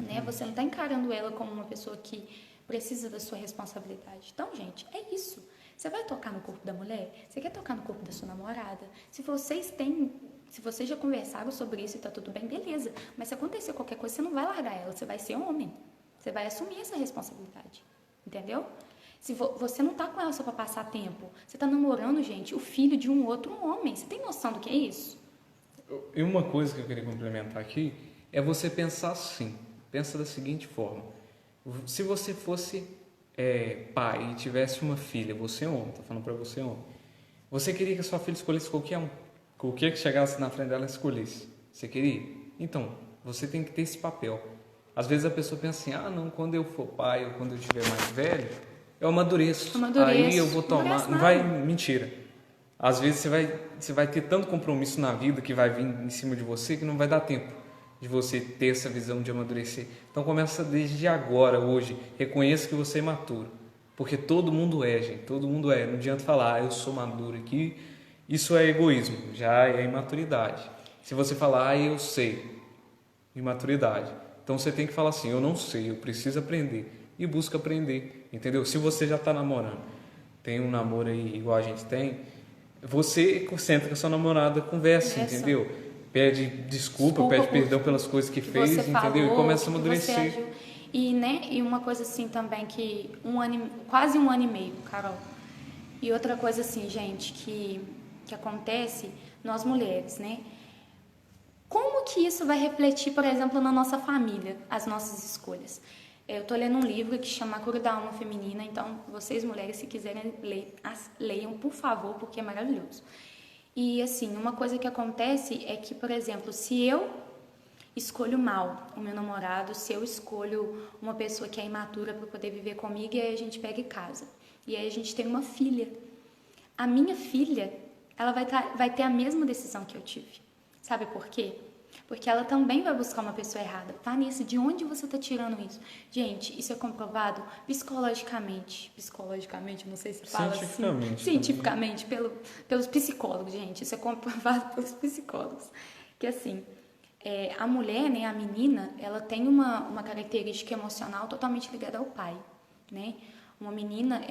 Né? Você não está encarando ela como uma pessoa que precisa da sua responsabilidade. Então, gente, é isso. Você vai tocar no corpo da mulher? Você quer tocar no corpo da sua namorada? Se vocês têm Se vocês já conversaram sobre isso e tá tudo bem, beleza. Mas se acontecer qualquer coisa, você não vai largar ela, você vai ser homem. Você vai assumir essa responsabilidade. Entendeu? Se você não tá com ela só pra passar tempo. Você tá namorando, gente, o filho de um outro homem. Você tem noção do que é isso? E uma coisa que eu queria complementar aqui é você pensar assim. Pensa da seguinte forma. Se você fosse pai e tivesse uma filha, você é homem, tô falando pra você homem. Você queria que a sua filha escolhesse qualquer um. Qualquer que chegasse na frente dela escolhesse. Você queria? Então, você tem que ter esse papel. Às vezes a pessoa pensa assim, ah não, quando eu for pai ou quando eu estiver mais velho, eu amadureço. Aí eu vou tomar. Não vai, mentira. Às vezes você vai ter tanto compromisso na vida que vai vir em cima de você que não vai dar tempo de você ter essa visão de amadurecer. Então começa desde agora, hoje. Reconheça que você é maturo. Porque todo mundo é, gente. Todo mundo é. Não adianta falar, ah, eu sou maduro aqui. Isso é egoísmo, já é imaturidade. Se você falar, ah, eu sei, imaturidade. Então você tem que falar assim, eu não sei, eu preciso aprender. E busca aprender, entendeu? Se você já está namorando, tem um namoro aí igual a gente tem, você senta com a sua namorada, conversa, entendeu? Pede desculpa, pede perdão pelas coisas que fez, entendeu? Falou, e começa a amadurecer. E uma coisa assim também que quase um ano e meio, Carol. E outra coisa assim, gente, que acontece, nós mulheres, né? Como que isso vai refletir, por exemplo, na nossa família, as nossas escolhas? Eu tô lendo um livro que chama A Cura da Alma Feminina, então vocês mulheres, se quiserem ler, leiam, por favor, porque é maravilhoso. E assim, uma coisa que acontece é que, por exemplo, se eu escolho mal o meu namorado, se eu escolho uma pessoa que é imatura para poder viver comigo, e aí a gente pega e casa. E aí a gente tem uma filha. A minha filha, ela vai ter a mesma decisão que eu tive. Sabe por quê? Porque ela também vai buscar uma pessoa errada. Vanessa, de onde você está tirando isso? Gente, isso é comprovado psicologicamente. Psicologicamente, não sei se fala assim. Cientificamente, pelos psicólogos, gente. Isso é comprovado pelos psicólogos. Que assim, a mulher, né, a menina, ela tem uma característica emocional totalmente ligada ao pai, né? Uma menina,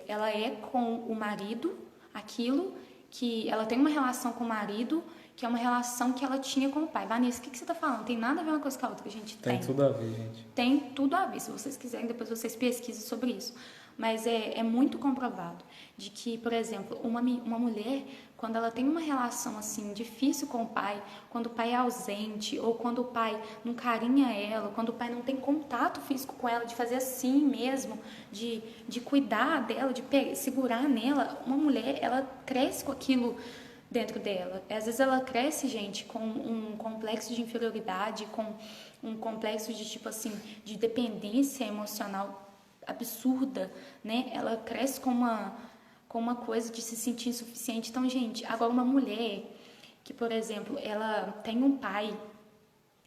ela é com o marido aquilo que ela tem uma relação com o marido, que é uma relação que ela tinha com o pai. Vanessa, o que você está falando? Tem nada a ver uma coisa com a outra, gente. Tem tudo a ver, gente. Tem tudo a ver. Se vocês quiserem, depois vocês pesquisem sobre isso. Mas é muito comprovado de que, por exemplo, uma mulher, quando ela tem uma relação assim difícil com o pai, quando o pai é ausente, ou quando o pai não carinha ela, ou quando o pai não tem contato físico com ela, de fazer assim mesmo, de cuidar dela, de segurar nela, uma mulher, ela cresce com aquilo dentro dela. Às vezes ela cresce, gente, com um complexo de inferioridade, com um complexo de tipo assim, de dependência emocional absurda, né? Ela cresce com uma coisa de se sentir insuficiente. Então, gente, agora uma mulher que, por exemplo, ela tem um pai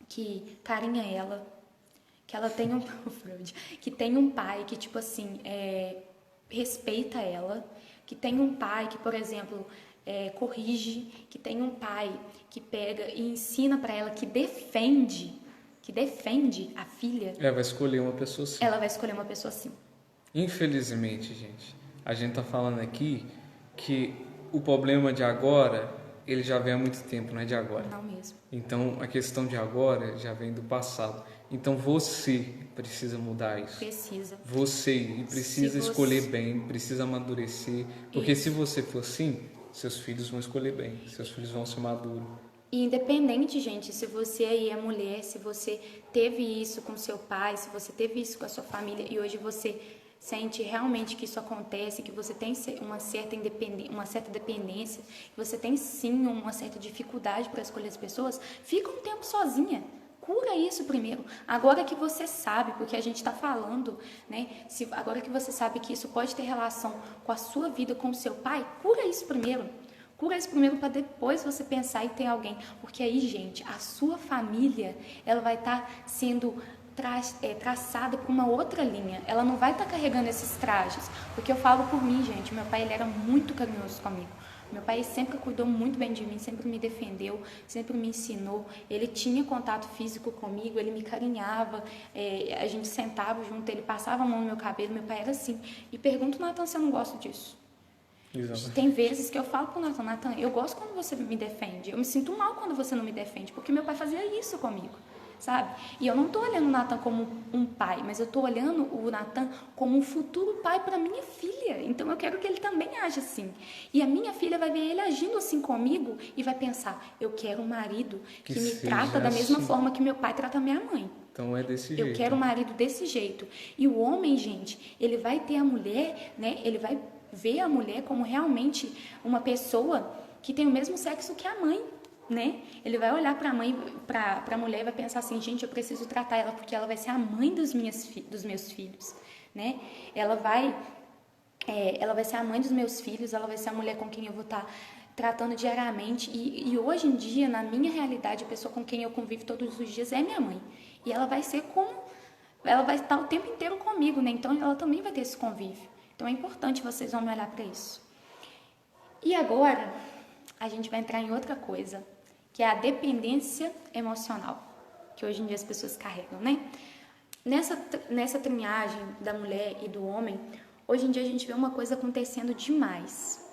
que carinha ela, que ela tem que tem um pai que, tipo assim, respeita ela, que tem um pai que, por exemplo, corrige, que tem um pai que pega e ensina para ela, que defende a filha. Ela vai escolher uma pessoa assim. Ela vai escolher uma pessoa assim. Infelizmente, gente, a gente tá falando aqui que o problema de agora, ele já vem há muito tempo, não é de agora. Não mesmo. Então, a questão de agora já vem do passado. Então, você precisa mudar isso. Precisa. Você precisa escolher bem, precisa amadurecer. Porque isso. Se você for assim, seus filhos vão escolher bem, seus filhos vão ser maduros. E independente, gente, se você aí é mulher, se você teve isso com seu pai, se você teve isso com a sua família e hoje você sente realmente que isso acontece, que você tem uma certa dependência, que você tem sim uma certa dificuldade para escolher as pessoas, fica um tempo sozinha. Cura isso primeiro. Agora que você sabe, porque a gente está falando, né? Agora que você sabe que isso pode ter relação com a sua vida, com o seu pai, cura isso primeiro. Cura isso primeiro para depois você pensar em ter alguém. Porque aí, gente, a sua família, ela vai estar sendo traçada por uma outra linha. Ela não vai estar carregando esses trajes. Porque eu falo por mim, gente, meu pai ele era muito carinhoso comigo. Meu pai sempre cuidou muito bem de mim, sempre me defendeu, sempre me ensinou. Ele tinha contato físico comigo, ele me carinhava, a gente sentava junto, ele passava a mão no meu cabelo, meu pai era assim. E pergunto, Natan, se eu não gosto disso. Exato. Tem vezes que eu falo pro Natan, Natan, eu gosto quando você me defende. Eu me sinto mal quando você não me defende, porque meu pai fazia isso comigo, sabe? E eu não tô olhando o Natan como um pai, mas eu tô olhando o Natan como um futuro pai para minha filha. Então eu quero que ele também age assim. E a minha filha vai ver ele agindo assim comigo e vai pensar, eu quero um marido que me trata da mesma forma que meu pai trata minha mãe. Então é desse Eu jeito. quero um marido desse jeito. E o homem, gente, ele vai ter a mulher, né? Ele vai ver a mulher como realmente uma pessoa que tem o mesmo sexo que a mãe, né? Ele vai olhar para a mãe, para a mulher e vai pensar assim, gente, eu preciso tratar ela porque ela vai ser a mãe dos meus filhos, né? Ela vai ser a mãe dos meus filhos, ela vai ser a mulher com quem eu vou estar tratando diariamente. E hoje em dia, na minha realidade, a pessoa com quem eu convivo todos os dias é minha mãe. E ela vai ser ela vai estar o tempo inteiro comigo, né? Então ela também vai ter esse convívio. Então é importante vocês vão olhar para isso. E agora, a gente vai entrar em outra coisa, que é a dependência emocional, que hoje em dia as pessoas carregam, né? Nessa trinhagem da mulher e do homem, hoje em dia a gente vê uma coisa acontecendo demais,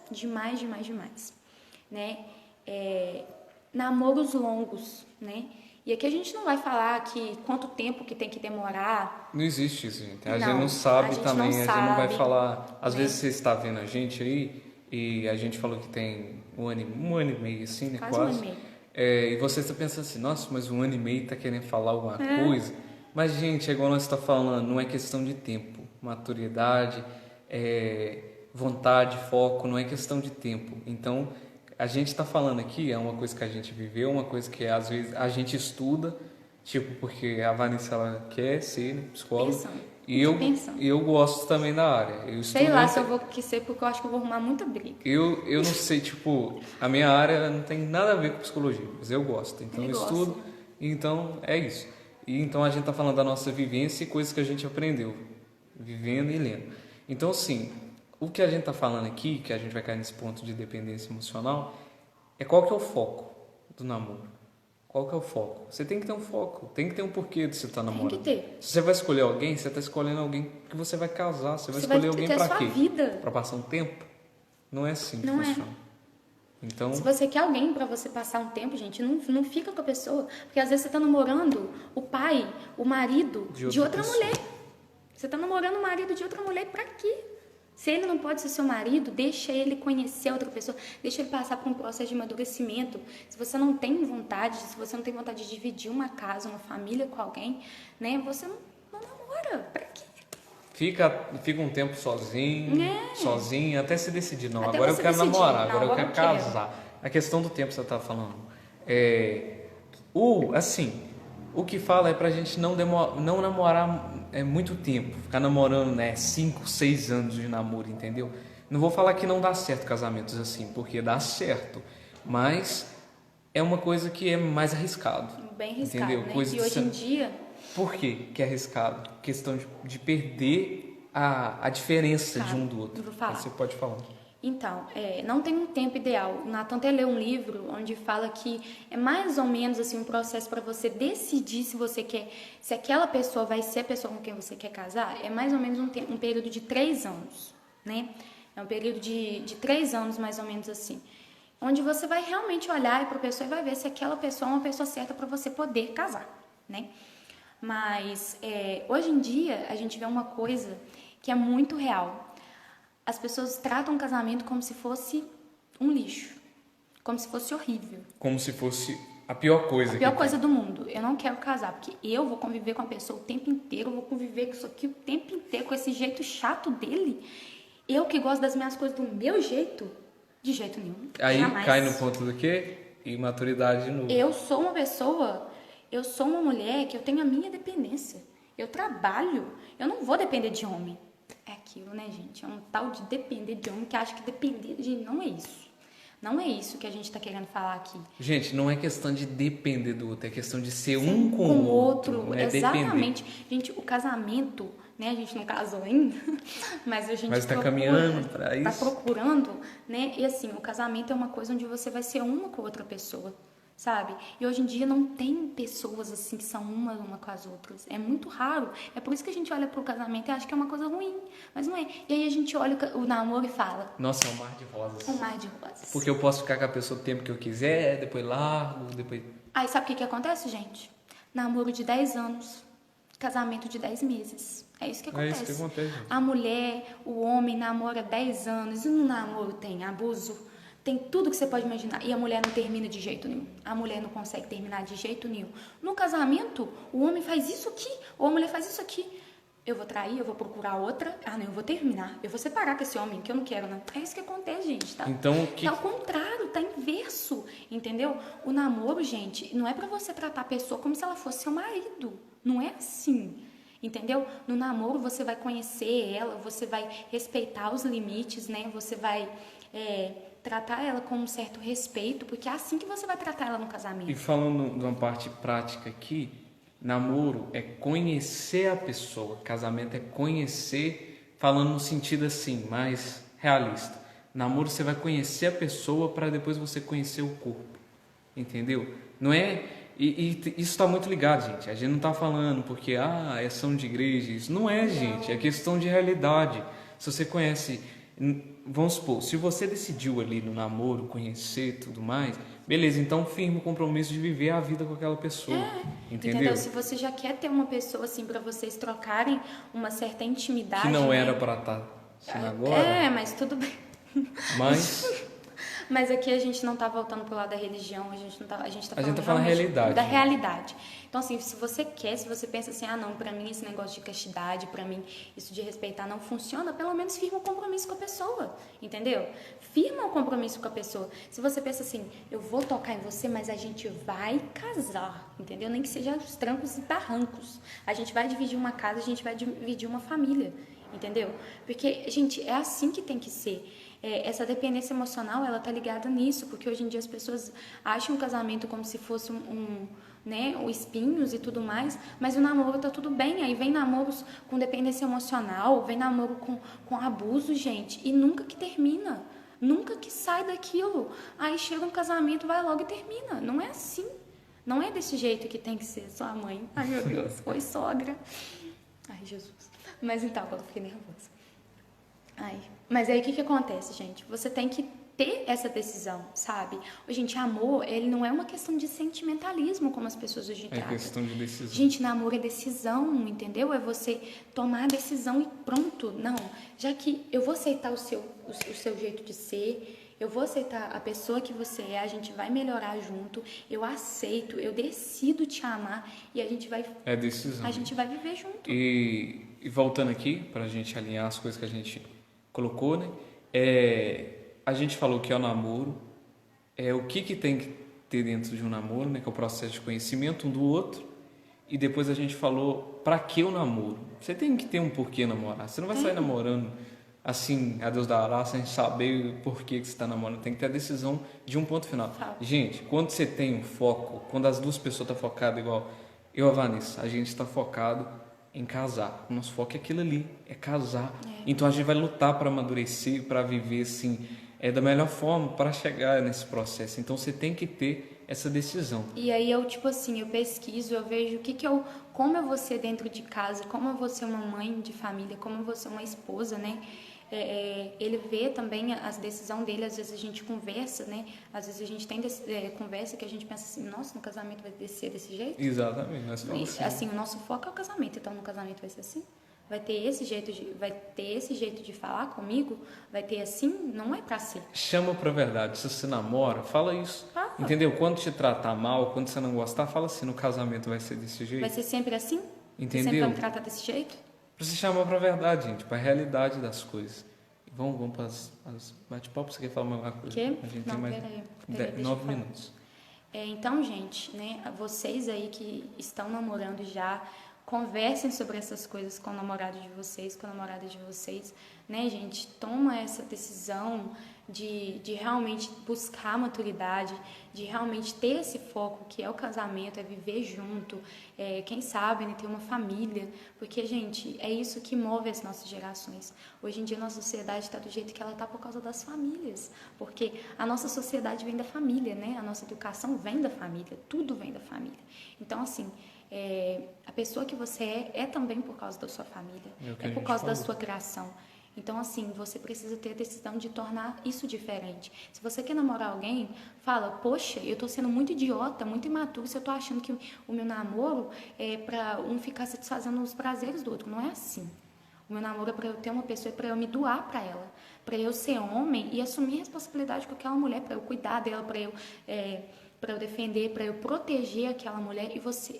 né? Namoros longos, né? E aqui a gente não vai falar que quanto tempo que tem que demorar. Não existe isso, gente. A Não, gente não sabe a gente também, não a gente não vai sabe, falar. Às né? vezes você está vendo a gente aí e a gente falou que tem um ano e meio, assim, né? Quase um ano e meio. E você está pensando assim, nossa, mas 1 ano e meio está querendo falar alguma coisa. Mas, gente, é igual nós estamos falando, não é questão de tempo. Maturidade, vontade, foco, não é questão de tempo. Então, a gente está falando aqui, é uma coisa que a gente viveu, uma coisa que às vezes a gente estuda, tipo, porque a Vanessa ela quer ser, né, psicóloga. E eu gosto também da área. Eu Sei estudo, lá se eu vou ser, porque eu acho que eu vou arrumar muita briga. eu não sei, tipo, a minha área não tem nada a ver com psicologia, mas eu gosto. Então eu estudo, então é isso. E então a gente está falando da nossa vivência e coisas que a gente aprendeu, vivendo e lendo. Então, assim, o que a gente está falando aqui, que a gente vai cair nesse ponto de dependência emocional, é qual que é o foco do namoro. Qual que é o foco? Você tem que ter um foco, tem que ter um porquê de você estar namorando. Tem que ter. Se você vai escolher alguém, você está escolhendo alguém que você vai casar. Você vai escolher alguém para quê? Para passar um tempo? Não é assim que funciona. Então, se você quer alguém para você passar um tempo, gente, não fica com a pessoa. Porque às vezes você está namorando o pai, o marido de outra mulher. Você está namorando o marido de outra mulher para quê? Se ele não pode ser seu marido, deixa ele conhecer outra pessoa, deixa ele passar por um processo de amadurecimento. Se você não tem vontade, se você não tem vontade de dividir uma casa, uma família com alguém, né, você não namora. Pra quê? Fica um tempo sozinho, até se decidir. Não, agora eu quero namorar, agora eu quero casar. A questão do tempo que você está falando. O que fala é pra gente não namorar muito tempo, ficar namorando, 5, 6 anos de namoro, entendeu? Não vou falar que não dá certo casamentos assim, porque dá certo, mas é uma coisa que é mais arriscado. Bem arriscado, entendeu? né? Coisa e hoje em dia... Por que é arriscado? Questão de perder a diferença de um do outro. Vou falar. Você pode falar. Então, não tem um tempo ideal. O Natan até leu um livro onde fala que é mais ou menos assim um processo para você decidir se aquela pessoa vai ser a pessoa com quem você quer casar. É mais ou menos um período de 3 anos, né? É um período de 3 anos, mais ou menos assim. Onde você vai realmente olhar para a pessoa e vai ver se aquela pessoa é uma pessoa certa para você poder casar, né? Mas, hoje em dia, a gente vê uma coisa que é muito real. As pessoas tratam o casamento como se fosse um lixo, como se fosse horrível. Como se fosse a pior coisa. A pior coisa do mundo. Eu não quero casar, porque eu vou conviver com a pessoa o tempo inteiro, eu vou conviver com isso aqui o tempo inteiro, com esse jeito chato dele. Eu que gosto das minhas coisas do meu jeito, de jeito nenhum. Aí jamais. Cai no ponto do quê? Imaturidade de novo. Eu sou uma mulher que eu tenho a minha dependência. Eu trabalho, eu não vou depender de homem. É aquilo, né, gente? É um tal de depender de homem que acha que depender de não é isso. Não é isso que a gente está querendo falar aqui. Gente, não é questão de depender do outro, é questão de ser um com o outro. Não é exatamente. Depender. Gente, o casamento, né? A gente não casou ainda, mas a gente está caminhando para isso. Está procurando, né? E assim, o casamento é uma coisa onde você vai ser uma com outra pessoa. sabe? E hoje em dia não tem pessoas assim que são uma com as outras. É muito raro. É por isso que a gente olha pro casamento e acha que é uma coisa ruim, mas não é. E aí a gente olha o namoro e fala: Nossa, é um mar de rosas. um mar de rosas. Porque eu posso ficar com a pessoa o tempo que eu quiser, depois largo, depois... Aí sabe o que acontece, gente? Namoro de 10 anos, casamento de 10 meses. É isso que acontece. É isso que acontece, gente. A mulher, o homem namora 10 anos e no namoro tem abuso, tem tudo que você pode imaginar. E a mulher não termina de jeito nenhum. A mulher não consegue terminar de jeito nenhum. No casamento, o homem faz isso aqui, ou a mulher faz isso aqui. Eu vou trair, eu vou procurar outra. Ah, não, eu vou terminar. Eu vou separar com esse homem, que eu não quero, não. É isso que acontece, gente, tá? Então, que... Tá ao contrário, tá inverso, entendeu? O namoro, gente, não é pra você tratar a pessoa como se ela fosse seu marido. Não é assim, entendeu? No namoro, você vai conhecer ela, você vai respeitar os limites, né? Você vai... tratar ela com um certo respeito, porque é assim que você vai tratar ela no casamento. E falando de uma parte prática aqui, namoro é conhecer a pessoa, casamento é conhecer, falando no sentido assim, mais realista. Namoro você vai conhecer a pessoa para depois você conhecer o corpo, entendeu? Não é... E isso está muito ligado, gente. A gente não está falando porque, são de igreja. Isso não é, gente. É questão de realidade. Se você conhece... Vamos supor, se você decidiu ali no namoro conhecer tudo mais, beleza, então firma o compromisso de viver a vida com aquela pessoa, entendeu? Se você já quer ter uma pessoa assim para vocês trocarem uma certa intimidade, que não né? era para estar assim agora. Mas tudo bem. Mas aqui a gente não tá voltando pro lado da religião, a gente tá falando realidade, da né? realidade. Então, assim, se você pensa assim, não, pra mim esse negócio de castidade, pra mim isso de respeitar não funciona, pelo menos firma um compromisso com a pessoa, entendeu? Firma um compromisso com a pessoa. Se você pensa assim, eu vou tocar em você, mas a gente vai casar, entendeu? Nem que seja os trancos e barrancos. A gente vai dividir uma casa, a gente vai dividir uma família, entendeu? Porque, gente, é assim que tem que ser. Essa dependência emocional, ela tá ligada nisso, porque hoje em dia as pessoas acham o casamento como se fosse o espinhos e tudo mais, mas o namoro tá tudo bem, aí vem namoros com dependência emocional, vem namoro com abuso, gente, e nunca que termina, nunca que sai daquilo, aí chega um casamento, vai logo e termina, não é assim, não é desse jeito que tem que ser, sua mãe, ai meu Deus, oi sogra, ai Jesus, mas então, agora eu fiquei nervosa. Mas aí o que acontece, gente? Você tem que ter essa decisão, sabe? Gente, amor, ele não é uma questão de sentimentalismo, como as pessoas hoje tratam. É questão de decisão. Gente, namoro é decisão, entendeu? É você tomar a decisão e pronto. Não, já que eu vou aceitar o seu jeito de ser, eu vou aceitar a pessoa que você é, a gente vai melhorar junto, eu aceito, eu decido te amar e a gente vai... É decisão. A gente vai viver junto. E voltando aqui, pra gente alinhar as coisas que a gente colocou, né? A gente falou que é o namoro, o que tem que ter dentro de um namoro, né? Que é o processo de conhecimento um do outro. E depois a gente falou para que o namoro. Você tem que ter um porquê namorar. Você não vai sair namorando assim, a Deus dará, sem saber o porquê que você está namorando. Tem que ter a decisão de um ponto final. Gente, quando você tem um foco, quando as duas pessoas estão focadas igual eu e a Vanessa, a gente está focado em casar. O nosso foco é aquilo ali, é casar. Então a gente vai lutar para amadurecer, para viver assim, da melhor forma para chegar nesse processo. Então você tem que ter essa decisão. E aí eu eu pesquiso, eu vejo como eu vou ser dentro de casa, como eu vou ser uma mãe de família, como eu vou ser uma esposa, né? Ele vê também as decisões dele, às vezes a gente conversa, né? Às vezes a gente tem conversa que a gente pensa assim, nossa, no casamento vai ser desse jeito? Exatamente, nós falamos assim. O nosso foco é o casamento, então no casamento vai ser assim? Vai ter esse jeito de falar comigo? Vai ter assim? Não é pra ser. Chama pra verdade. Se você namora, fala isso. Entendeu? Quando te tratar mal, quando você não gostar, fala assim, no casamento vai ser desse jeito. Vai ser sempre assim? Entendeu? Você sempre vai me tratar desse jeito? Você chamar pra verdade, gente, pra realidade das coisas. Vamos para as bate-papo, você quer falar alguma coisa? Quê? A gente não, tem mais peraí, 9 minutos. Então, gente, né, vocês aí que estão namorando já, Conversem sobre essas coisas com o namorado de vocês, com a namorada de vocês, né, gente? Toma essa decisão de realmente buscar maturidade, de realmente ter esse foco que é o casamento, é viver junto, quem sabe, né, ter uma família, porque, gente, é isso que move as nossas gerações. Hoje em dia a nossa sociedade está do jeito que ela está por causa das famílias, porque a nossa sociedade vem da família, né? A nossa educação vem da família, tudo vem da família. Então, assim, a pessoa que você é também por causa da sua família, é por causa da sua criação. Então, assim, você precisa ter a decisão de tornar isso diferente. Se você quer namorar alguém, fala, poxa, eu tô sendo muito idiota, muito imaturo, se eu tô achando que o meu namoro é pra um ficar satisfazendo os prazeres do outro. Não é assim. O meu namoro é pra eu ter uma pessoa, é pra eu me doar pra ela, pra eu ser homem e assumir a responsabilidade com aquela mulher, pra eu cuidar dela, pra eu defender, para eu proteger aquela mulher. E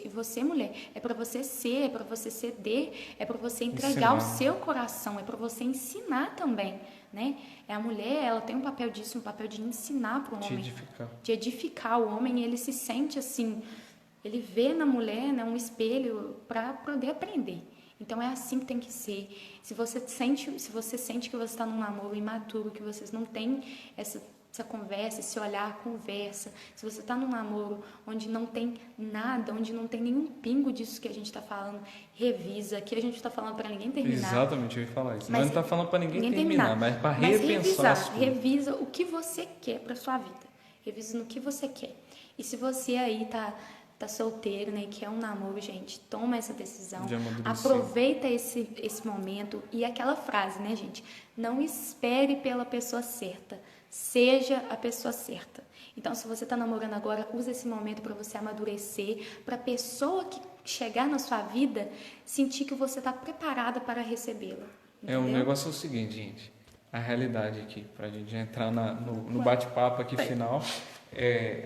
você mulher, é para você ser, é para você ceder, é para você entregar o seu coração, é para você ensinar também, né? A mulher, ela tem um papel disso, um papel de ensinar para o homem, de edificar o homem, e ele se sente assim, ele vê na mulher, né, um espelho para poder aprender. Então é assim que tem que ser. Se você sente que você está num namoro imaturo, que vocês não têm essa conversa, esse olhar, conversa, se você está num namoro onde não tem nada, onde não tem nenhum pingo disso que a gente está falando, revisa. Aqui a gente está falando para ninguém terminar. Exatamente, eu ia falar isso. Mas não está falando para ninguém terminar, mas para repensar as coisas. Revisa o que você quer para sua vida. Revisa no que você quer. E se você aí tá solteiro, né, e quer um namoro, gente, toma essa decisão, aproveita esse momento. E aquela frase, né, gente, não espere pela pessoa certa, seja a pessoa certa. Então, se você está namorando agora, use esse momento para você amadurecer, para a pessoa que chegar na sua vida sentir que você está preparada para recebê-la. O negócio é o seguinte, gente, a realidade aqui, para a gente entrar no bate-papo aqui final,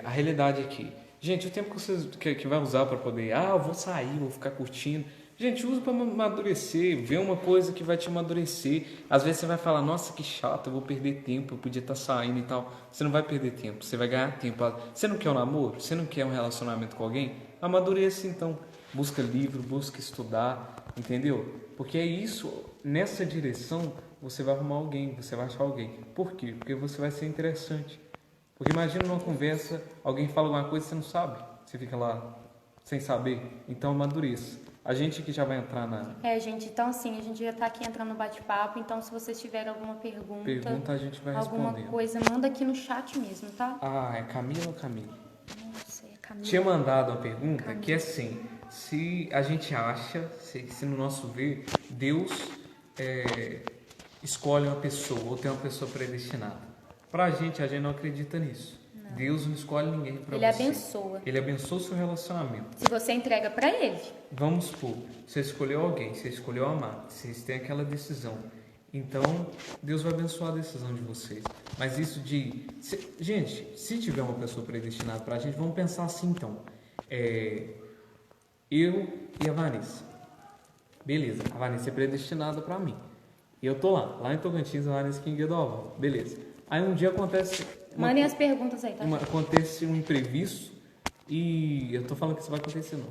a realidade aqui. Gente, o tempo que vai usar para poder, eu vou sair, vou ficar curtindo. Gente, usa para amadurecer, vê uma coisa que vai te amadurecer. Às vezes você vai falar, nossa, que chato, eu vou perder tempo, eu podia estar saindo e tal. Você não vai perder tempo, você vai ganhar tempo. Você não quer um namoro? Você não quer um relacionamento com alguém? Amadureça então. Busca livro, busca estudar, entendeu? Porque é isso, nessa direção, você vai arrumar alguém, você vai achar alguém. Por quê? Porque você vai ser interessante. Porque imagina numa conversa, alguém fala alguma coisa e você não sabe. Você fica lá sem saber. Então amadureça. A gente que já vai entrar gente, então assim, a gente já tá aqui entrando no bate-papo, então se vocês tiverem alguma pergunta a gente vai alguma responder. Coisa, manda aqui no chat mesmo, tá? É Camila ou Camila? Não sei, é Camila. Tinha mandado uma pergunta que é assim, se a gente acha, se no nosso ver, Deus escolhe uma pessoa ou tem uma pessoa predestinada. Pra gente, a gente não acredita nisso. Não. Deus não escolhe ninguém pra você. Ele abençoa. Ele abençoa o seu relacionamento. Se você entrega pra Ele. Vamos supor, você escolheu alguém, você escolheu amar, vocês têm aquela decisão. Então, Deus vai abençoar a decisão de vocês. Mas isso gente, se tiver uma pessoa predestinada pra gente, vamos pensar assim então. Eu e a Vanessa. Beleza, a Vanessa é predestinada pra mim. E eu tô lá em Tocantins, a Vanessa aqui em Guedoval. Beleza. Aí um dia acontece... Mandem as perguntas aí, tá? Acontece um imprevisto e eu tô falando que isso vai acontecer não.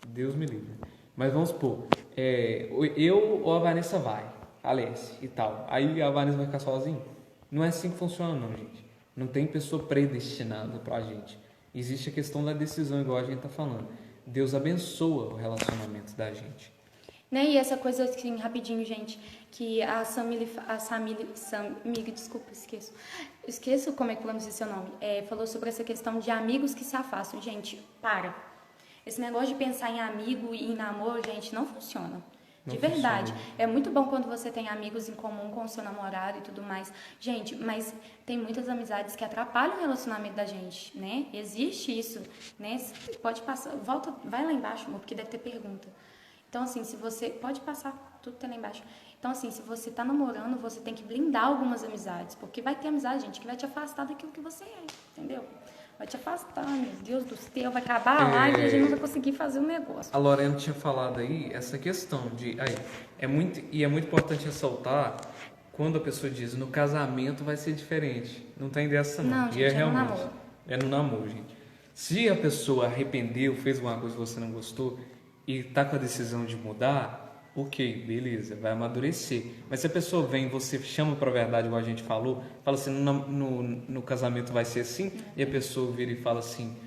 Deus me livre. Mas vamos supor, eu ou a Vanessa vai, Alessi e tal. Aí a Vanessa vai ficar sozinha? Não é assim que funciona não, gente. Não tem pessoa predestinada pra gente. Existe a questão da decisão, igual a gente tá falando. Deus abençoa o relacionamento da gente. Né? E essa coisa assim, rapidinho, gente, que a Samile, desculpa, esqueço como é que pronuncia seu nome, falou sobre essa questão de amigos que se afastam. Gente, para. Esse negócio de pensar em amigo e em namoro, gente, não funciona. De verdade. É muito bom quando você tem amigos em comum com o seu namorado e tudo mais. Gente, mas tem muitas amizades que atrapalham o relacionamento da gente, né? Existe isso, né? Pode passar, volta, vai lá embaixo, amor, porque deve ter pergunta. Então, assim, se você... Pode passar, tudo tem lá embaixo. Então, assim, se você tá namorando, você tem que blindar algumas amizades. Porque vai ter amizade, gente, que vai te afastar daquilo que você é, entendeu? Vai te afastar, meu Deus do céu, vai acabar a live e a gente não vai conseguir fazer o negócio. A Lorena tinha falado aí, essa questão de... é muito importante ressaltar quando a pessoa diz, no casamento vai ser diferente. Não tem dessa não. Não, gente, realmente, no namoro. É no namoro, gente. Se a pessoa arrependeu, fez alguma coisa que você não gostou... e tá com a decisão de mudar, ok, beleza, vai amadurecer. Mas se a pessoa vem, você chama pra verdade, igual a gente falou, fala assim, no casamento vai ser assim, e a pessoa vira e fala assim,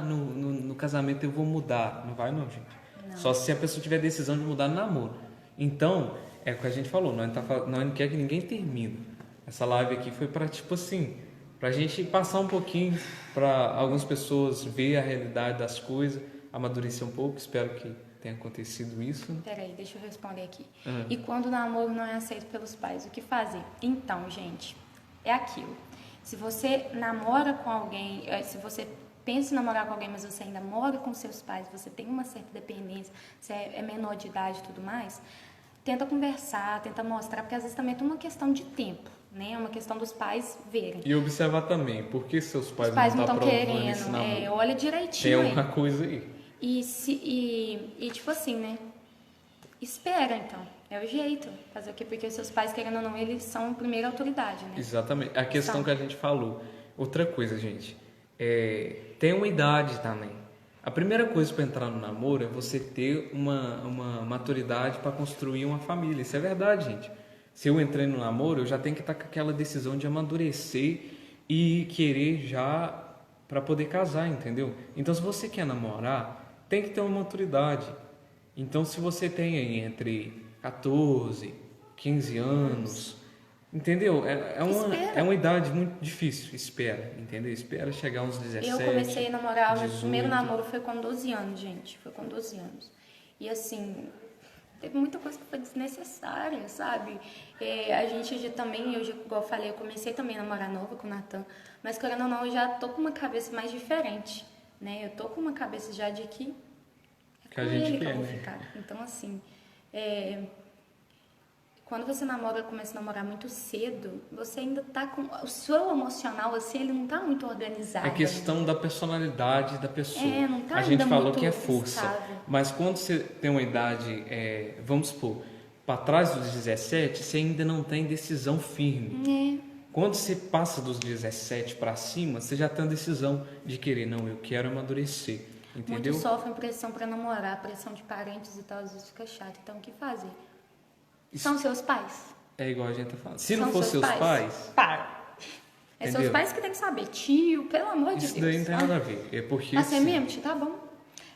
no casamento eu vou mudar. Não vai não, gente. Não. Só se a pessoa tiver decisão de mudar no namoro. Então, é o que a gente falou, nós não quer que ninguém termine. Essa live aqui foi pra, tipo assim, pra gente passar um pouquinho, pra algumas pessoas ver a realidade das coisas, amadurecer um pouco, espero que tenha acontecido isso. Peraí, deixa eu responder aqui. E quando o namoro não é aceito pelos pais, o que fazer? Então, gente, é aquilo. Se você namora com alguém, se você pensa em namorar com alguém, mas você ainda mora com seus pais, você tem uma certa dependência, você é menor de idade e tudo mais, tenta conversar, tenta mostrar, porque às vezes também é uma questão de tempo, né? É uma questão dos pais verem. E observar também, por que seus pais, Os pais não estão estão aprovando esse namoro? querendo, olha direitinho Tem aí. alguma coisa aí. E tipo assim, né? Espera, então. É o jeito. Fazer o quê? Porque os seus pais, querendo ou não, eles são a primeira autoridade, né? Exatamente. A questão que a gente falou. Outra coisa, gente. Tem uma idade também. A primeira coisa para entrar no namoro é você ter uma maturidade para construir uma família. Isso é verdade, gente. Se eu entrei no namoro, eu já tenho que estar com aquela decisão de amadurecer e querer já para poder casar, entendeu? Então, se você quer namorar, tem que ter uma maturidade. Então, se você tem aí entre 14, 15 anos, entendeu? É uma idade muito difícil, espera, entendeu? Espera chegar uns 17, Eu comecei a namorar, o meu 18. primeiro namoro foi com 12 anos, gente. Foi com 12 anos. E assim, teve muita coisa que foi desnecessária, sabe? A gente já também, igual eu falei, eu comecei também a namorar nova com o Natan, mas querendo ou não, eu já tô com uma cabeça mais diferente, né? Eu tô com uma cabeça já de que Que a com gente ele que eu quer, vou né? ficar. Então, assim, quando você começa a namorar muito cedo, você ainda tá com... O seu emocional, assim, ele não tá muito organizado. É questão da personalidade da pessoa. Não tá A gente ainda falou muito que é força, estável. mas quando você tem uma idade, vamos supor, para trás dos 17, você ainda não tem decisão firme. Quando você passa dos 17 para cima, você já tem a decisão de querer, não, eu quero amadurecer, entendeu? Muitos sofrem pressão para namorar, pressão de parentes e tal, às vezes fica chato. Então, o que fazer? São seus pais? É igual a gente tá falando. Se São não fosse seus pais, para. É entendeu? seus pais que tem que saber. Tio, pelo amor de Isso Deus. daí não tem nada a ver. É porque Assim assim, mesmo, tio, tá bom.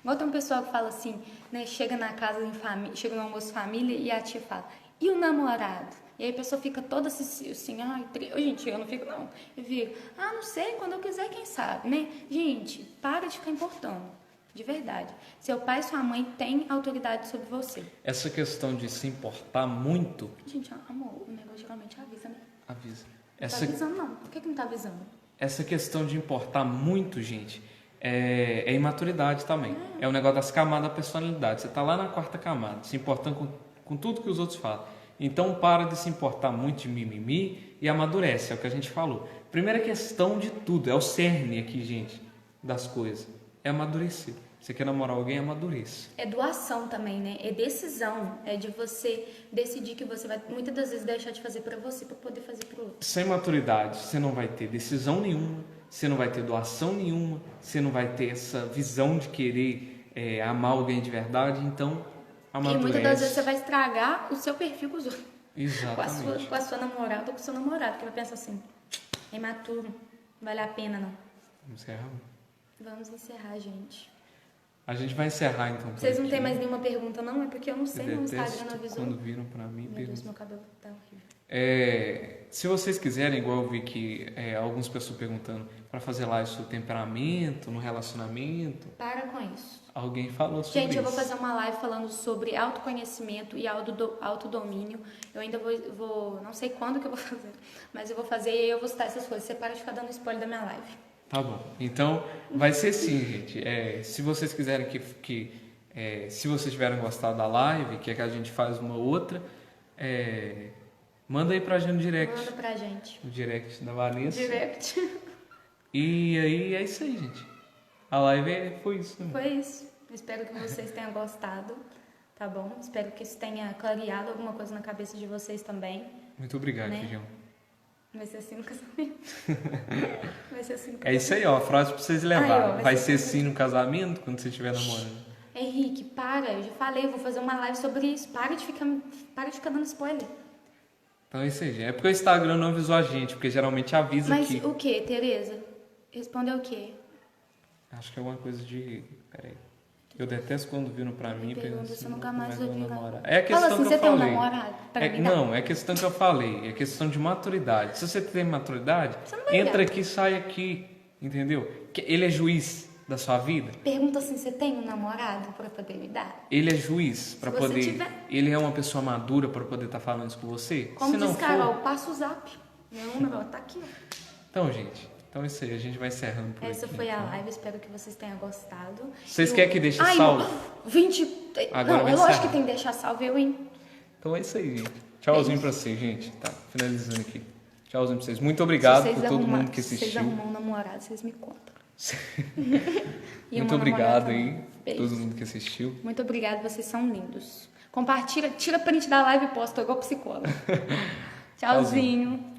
Igual tem um pessoal que fala assim, né? Chega na casa em família, chega no almoço família e a tia fala, e o namorado? E aí a pessoa fica toda assim, gente, eu não fico não. Eu fico, não sei, quando eu quiser, quem sabe, né? Gente, para de ficar importando. De verdade. Seu pai e sua mãe têm autoridade sobre você. essa questão de se importar muito, Gente, amor, o negócio geralmente avisa, né? avisa. Não tá avisando, não. Por que não tá avisando? Essa questão de importar muito, gente, é imaturidade também. É o negócio das camadas da personalidade. Você está lá na quarta camada, se importando com tudo que os outros falam. Então, para de se importar muito de mimimi e amadurece, é o que a gente falou. Primeira questão de tudo, é o cerne aqui, gente, das coisas. É amadurecer. Você quer namorar alguém, amadureça. É doação também, né? É decisão. É de você decidir que você vai, muitas das vezes, deixar de fazer pra você, pra poder fazer pro outro. Sem maturidade, você não vai ter decisão nenhuma, você não vai ter doação nenhuma, você não vai ter essa visão de querer amar alguém de verdade, então amadurece. E muitas das vezes você vai estragar o seu perfil com os outros. Exatamente. Com a sua namorada ou com o seu namorado, que vai pensar assim, é imaturo, não vale a pena não. Vamos encerrar? Vamos encerrar, gente. A gente vai encerrar então. Vocês não aqui. têm mais nenhuma pergunta não? É porque eu não sei, Eu não, o Instagram detesto não avisou. quando viram pra mim, Meu Deus, perguntam. meu cabelo tá horrível. Se vocês quiserem, igual eu vi que algumas pessoas perguntando para fazer live sobre temperamento, no relacionamento, Para com isso. alguém falou sobre Gente, eu vou isso. fazer uma live falando sobre autoconhecimento e autodomínio. Eu ainda vou, não sei quando que eu vou fazer, mas eu vou fazer e aí eu vou citar essas coisas. Você para de ficar dando spoiler da minha live. Tá bom. Então, vai ser sim, gente. Se vocês quiserem se vocês tiverem gostado da live, que a gente faz uma outra, manda aí pra gente no direct. Manda pra gente. No direct da Vanessa. Direct. E aí é isso aí, gente. A live foi isso. Né? Foi isso. Espero que vocês tenham gostado, tá bom? Espero que isso tenha clareado alguma coisa na cabeça de vocês também. Muito obrigado, Né? Feijão. Vai ser assim no casamento. Vai ser assim no casamento. É isso aí, ó. A frase pra vocês levarem. Aí, ó, vai ser sim no casamento, quando você estiver namorando. Henrique, para, eu já falei, eu vou fazer uma live sobre isso. Para de ficar dando spoiler. Então é isso aí, gente. É porque o Instagram não avisou a gente, porque geralmente avisa Mas aqui. o que, Tereza? Respondeu o quê? Acho que é alguma coisa de... Peraí. Eu detesto quando viram pra mim e Pergunta pensam se assim, eu nunca mais vou vou vir. namorar. É a questão Fala assim, que você eu tem um falei. namorado pra me dar? Não, é a questão que eu falei. É questão de maturidade. Se você tem maturidade, Você não vai entra dar. aqui, sai aqui. Entendeu? Ele é juiz da sua vida. Pergunta assim, você tem um namorado pra poder me dar? Ele é juiz para Se você poder. tiver. Ele é uma pessoa madura para poder estar falando isso com você. Como Se não diz Carol, for, passa o zap. Meu número, tá aqui, ó. então, gente. Então é isso aí. A gente vai encerrando por Essa aqui. foi a então. live, espero que vocês tenham gostado. Vocês querem que deixe Ai, salvo? 20... Agora não, vai é lógico encerrar. que tem que deixar salvo, eu, hein? Então é isso aí, gente. Tchauzinho isso. pra vocês, gente. Tá, finalizando aqui. Tchauzinho pra vocês. Muito obrigado por todo mundo que Se vocês assistiu. arrumam um namorado, vocês me contam. E Muito uma obrigado namorada aí, também. Beijo. todo mundo que assistiu. Muito obrigada, vocês são lindos. Compartilha, tira print da live e posta igual psicóloga. Tchauzinho.